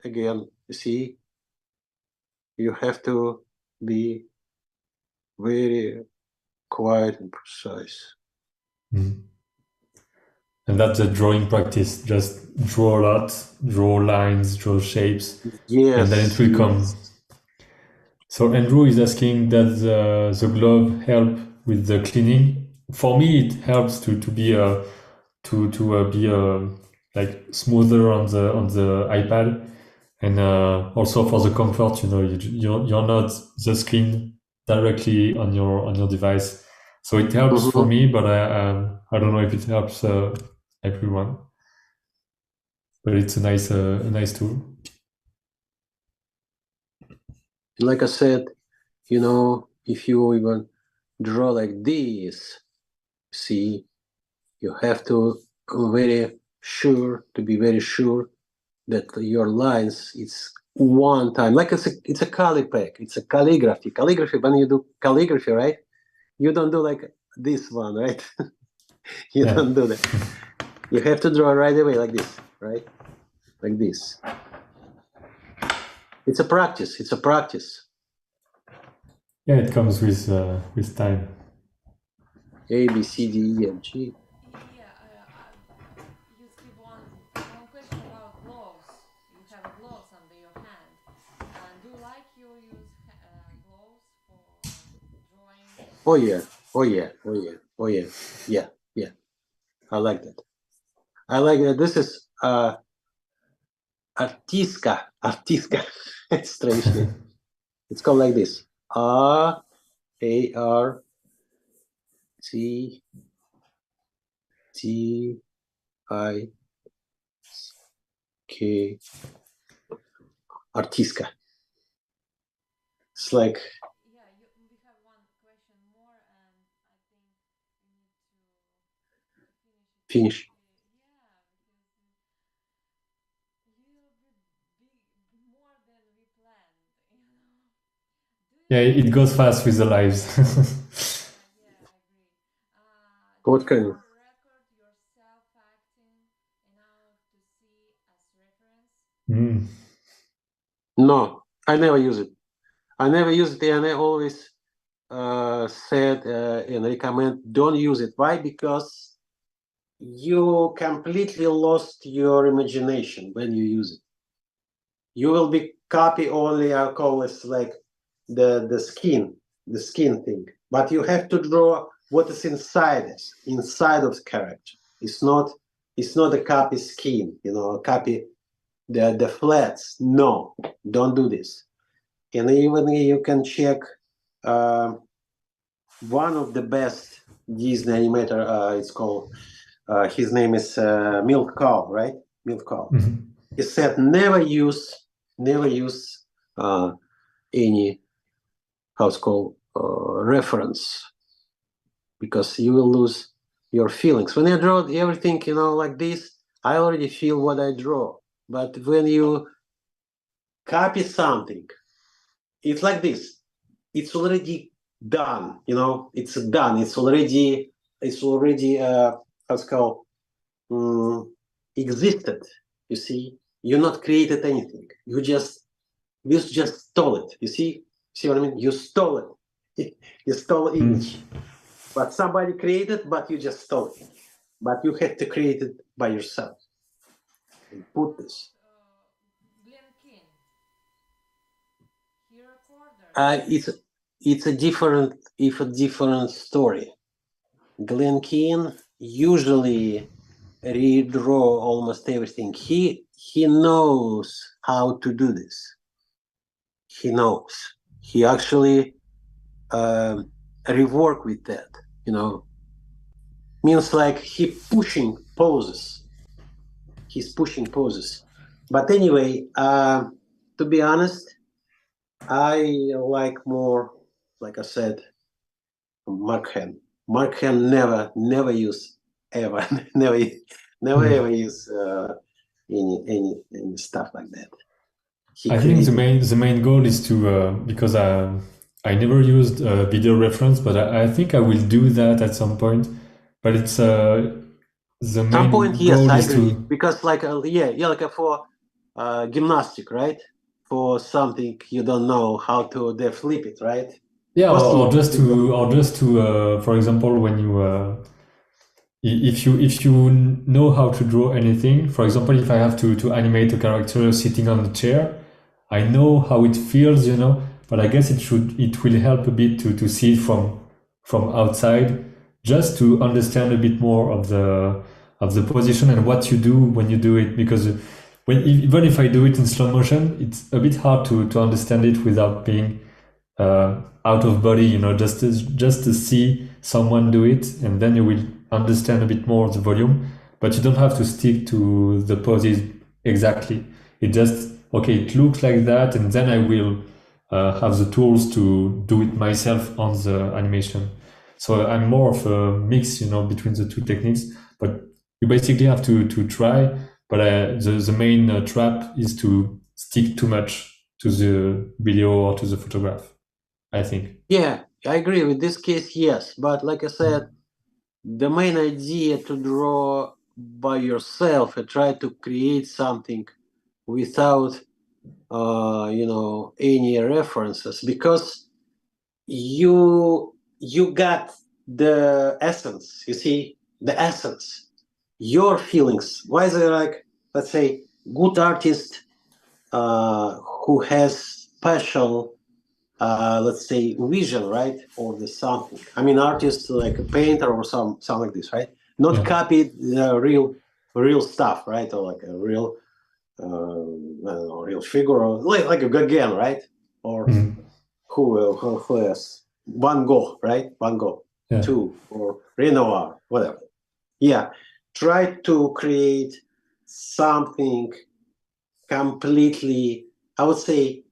Speaker 1: again, you see, you have to be very quiet and precise.
Speaker 3: And that's a drawing practice. Just draw a lot, draw lines, draw shapes, and then it
Speaker 1: Yes,
Speaker 3: will come. So Andrew is asking, does the glove help with the cleaning? For me, it helps to be be like smoother on the iPad, and also for the comfort. You're not the screen directly on your device, so it helps for me. But I don't know if it helps everyone. But it's a nice tool.
Speaker 1: Like I said, if you even draw like this, see, you have to be very sure that your lines, it's one time, like it's a Callipeg, it's a calligraphy. When you do calligraphy, right? You don't do like this one, right? You don't do that. You have to draw right away like this, right? Like this. It's a practice.
Speaker 3: Yeah, it comes with time.
Speaker 1: A, B, C, D, E, F, G.
Speaker 2: Yeah, you skip one question about gloves. You have gloves under your hand. Do you like you use gloves for drawing?
Speaker 1: Oh yeah. Yeah. I like that. This is artiska. It's strange name. It's called like this. Artistic. It's like
Speaker 2: yeah, we have one question more, and I think we need to finish
Speaker 1: finish.
Speaker 2: it. Yeah, because little bit big, more than we planned. Do you
Speaker 3: Yeah, it
Speaker 2: ever?
Speaker 3: goes fast with the lives.
Speaker 2: Yeah, I agree. Do
Speaker 1: What
Speaker 2: you
Speaker 1: kind of?
Speaker 2: ever record yourself acting to see as reference?
Speaker 3: Mm.
Speaker 1: No, I never use it. I never use it, and I always said and recommend don't use it. Why? Because you completely lost your imagination when you use it. You will be copy only. I call it like the skin thing. But you have to draw what is inside of the character. It's not a copy skin. Copy the flats. No, don't do this. And even you can check uh, one of the best Disney animator. It's called. His name is Milk Cow, right? Milk Cow.
Speaker 3: Mhm.
Speaker 1: He said never use any how's called reference because you will lose your feelings. When I draw everything, like this, I already feel what I draw. But when you copy something, it's like this. It's already done. It's done. It's already how's called existed. You see, you not created anything. You just stole it. You see what I mean? You stole it. You stole
Speaker 3: Mm.
Speaker 1: image, but somebody created, but you just stole it. But you had to create it by yourself and
Speaker 2: How
Speaker 1: put
Speaker 2: about
Speaker 1: this.
Speaker 2: Glen King? He recorded.
Speaker 1: It's a different story. Glenn Keane usually redraw almost everything. He knows how to do this. He knows. He actually rework with that. You know, means like he's pushing poses. But anyway, to be honest, I like more, like I said, Mark Ham never use ever never
Speaker 3: Mm.
Speaker 1: ever use any stuff like that. He
Speaker 3: I think the
Speaker 1: created.
Speaker 3: main goal is to because I never used video reference, but I think I will do that at some point. But it's the
Speaker 1: Some point,
Speaker 3: main
Speaker 1: yes,
Speaker 3: goal
Speaker 1: I
Speaker 3: is
Speaker 1: agree.
Speaker 3: to
Speaker 1: Because like yeah, like for gymnastic, right? For something you don't know how to flip it, right?
Speaker 3: yeah,
Speaker 1: Possible.
Speaker 3: or just to for example when you if you know how to draw anything, for example, if I have to animate a character sitting on the chair, I know how it feels, but I guess it will help a bit to see it from outside, just to understand a bit more of the position and what you do when you do it, because even if I do it in slow motion, it's a bit hard to understand it without being out of body, just to see someone do it, and then you will understand a bit more the volume. But you don't have to stick to the poses exactly. It just okay. It looks like that, and then I will have the tools to do it myself on the animation. So I'm more of a mix, between the two techniques. But you basically have to try. But the main trap is to stick too much to the video or to the photograph, I think.
Speaker 1: Yeah, I agree with this case, yes. But like I said, the main idea to draw by yourself and try to create something without any references, because you got the essence. You see the essence, your feelings. Why is it like, let's say, good artist who has special let's say vision, right, or the something. I mean, artists like a painter or something like this, right? Not
Speaker 3: Yeah.
Speaker 1: copy the real stuff, right, or like a real I don't know, real figure, or like a Gauguin, right, or
Speaker 3: Mhm.
Speaker 1: who else? Van Gogh, right? Van Gogh,
Speaker 3: Yeah.
Speaker 1: too, or Renoir, whatever. Yeah, try to create something completely, I would say,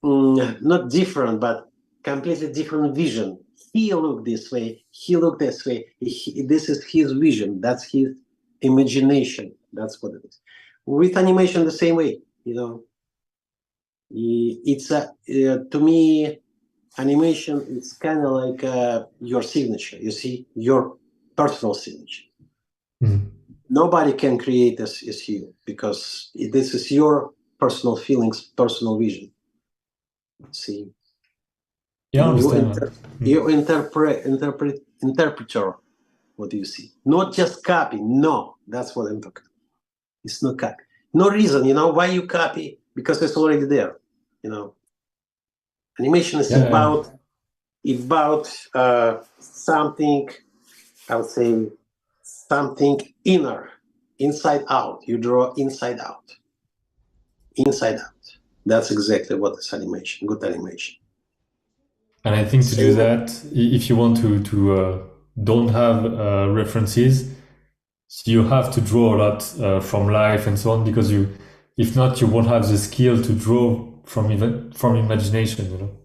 Speaker 1: not different, but completely different vision. He looked this way, he looked this way. This is his vision. That's his imagination. That's what it is. With animation, the same way. It's to me, animation is kind of like your signature. You see, your personal signature.
Speaker 3: Mm.
Speaker 1: Nobody can create this as you, because this is your personal feelings, personal vision. See,
Speaker 3: Yeah, I
Speaker 1: and
Speaker 3: understand.
Speaker 1: you interpreter what you see, not just copy. No, that's what I'm talking. It's not copy. No reason, why you copy, because it's already there. Animation is about something, I would say, something inner, inside out. You draw inside out. That's exactly what is animation, good animation.
Speaker 3: And I think to do that, if you want to don't have references, you have to draw a lot from life and so on, because if not, you won't have the skill to draw from imagination.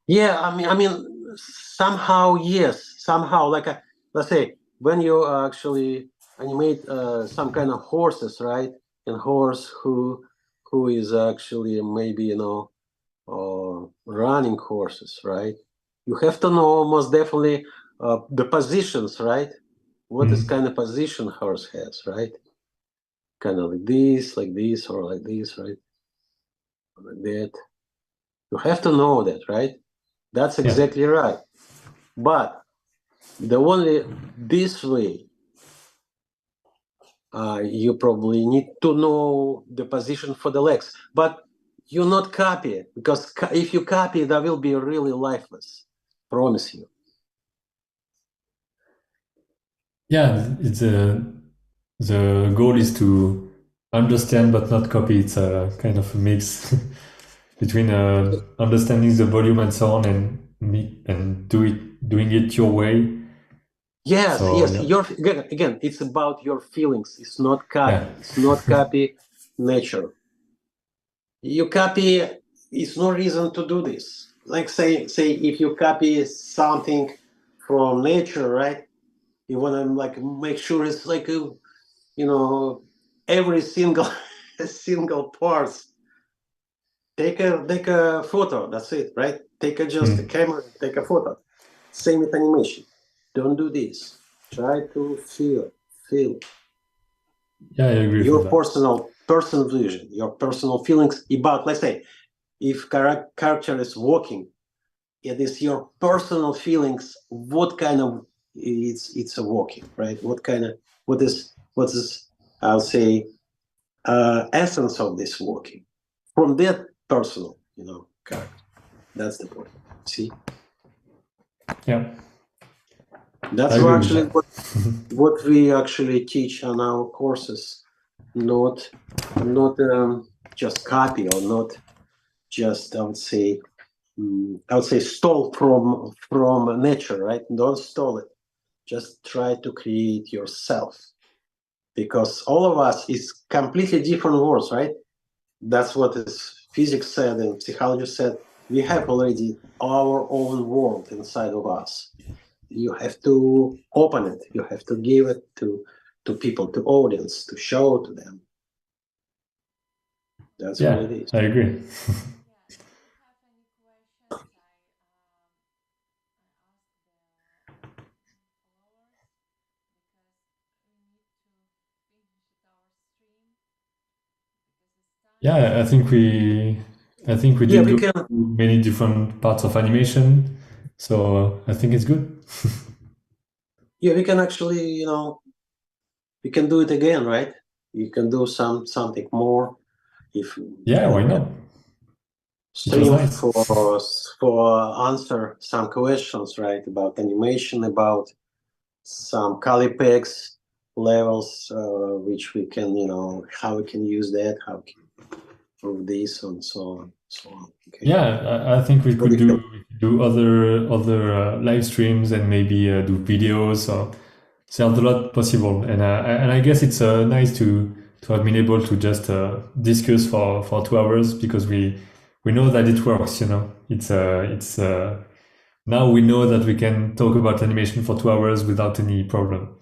Speaker 1: Yeah, I mean, somehow yes, somehow like let's say when you actually animate some kind of horses, right? And horse who is actually maybe running horses, right? You have to know most definitely the positions, right? What is kind of position horse has, right? Kind of like this, or like this, right? Like that. You have to know that, right? That's exactly right. But the only this way, you probably need to know the position for the legs. But you not copy, because if you copy, that will be really lifeless. Promise you.
Speaker 3: Yeah, it's the goal is to understand but not copy. It's a kind of a mix between understanding the volume and so on, and doing it your way.
Speaker 1: Yes,
Speaker 3: So,
Speaker 1: yes.
Speaker 3: yeah.
Speaker 1: Again, it's about your feelings. It's not copy.
Speaker 3: Yeah.
Speaker 1: It's not copy nature. You copy. It's no reason to do this. Like say if you copy something from nature, right? You want to like make sure it's like every single single parts. Take a photo. That's it, right? Take just a camera. Take a photo. Same with animation. Don't do this. Try to feel.
Speaker 3: Yeah, I agree
Speaker 1: Your
Speaker 3: with that.
Speaker 1: personal vision, your personal feelings about, let's say, if character is walking, it is your personal feelings. What kind of it's a walking, right? What is I'll say essence of this walking from that personal, character. That's the point. See,
Speaker 3: Yeah,
Speaker 1: that's
Speaker 3: I agree with
Speaker 1: actually
Speaker 3: that.
Speaker 1: what we actually teach on our courses. Not just copy, or not just I would say stole from nature, right? Don't stole it. Just try to create yourself, because all of us is completely different worlds, right? That's what is physics said and psychology said. We have already our own world inside of us. You have to open it. You have to give it to people, to audience, to show to them. That's what
Speaker 3: Yeah,
Speaker 1: it is.
Speaker 3: I agree. Yeah, I think we
Speaker 1: Yeah,
Speaker 3: did
Speaker 1: we
Speaker 3: go
Speaker 1: can.
Speaker 3: through many different parts of animation, so I think it's good.
Speaker 1: Yeah, we can actually, we can do it again, right? You can do something more if
Speaker 3: Yeah, why
Speaker 1: we
Speaker 3: not? It was
Speaker 1: stream
Speaker 3: nice.
Speaker 1: for answer some questions, right, about animation, about some Callipegs levels, which we can, how we can use that, how we can improve this, and so on, so on. Okay.
Speaker 3: Yeah, I think we
Speaker 1: What do
Speaker 3: could
Speaker 1: you think?
Speaker 3: do other live streams and maybe do videos. So there's a lot possible, and I guess it's nice to have been able to just discuss for 2 hours, because we we know that it works. It's now we know that we can talk about animation for 2 hours without any problem.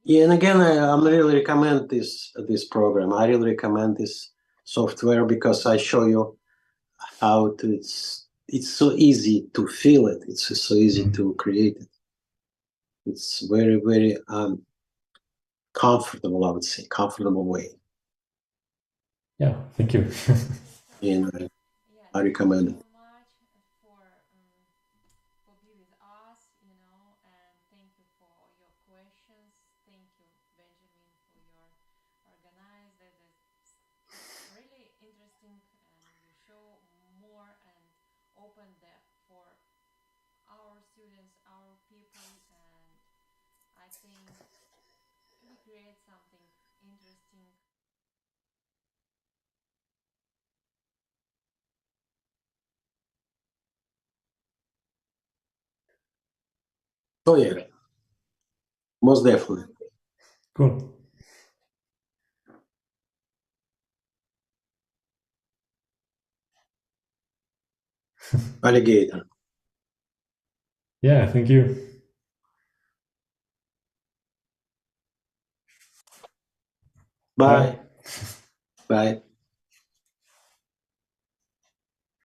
Speaker 1: Yeah, and again, I really recommend this program. I really recommend this software because I show you how to. It's so easy to feel it. It's so easy to create it. It's very very comfortable. I would say comfortable way,
Speaker 3: Yeah, thank you.
Speaker 1: and
Speaker 2: Yeah,
Speaker 1: I
Speaker 2: thank you
Speaker 1: recommend
Speaker 2: so
Speaker 1: it.
Speaker 2: much for being with us, and thank you for your questions. Thank you, Benjamin, for your organized. It's really interesting, and you show more and open for our students, our people, and I think we create something interesting.
Speaker 1: Oh yeah, most definitely.
Speaker 3: Cool.
Speaker 1: Alligator.
Speaker 3: Yeah, thank you.
Speaker 1: Bye.
Speaker 3: Bye.
Speaker 1: Bye.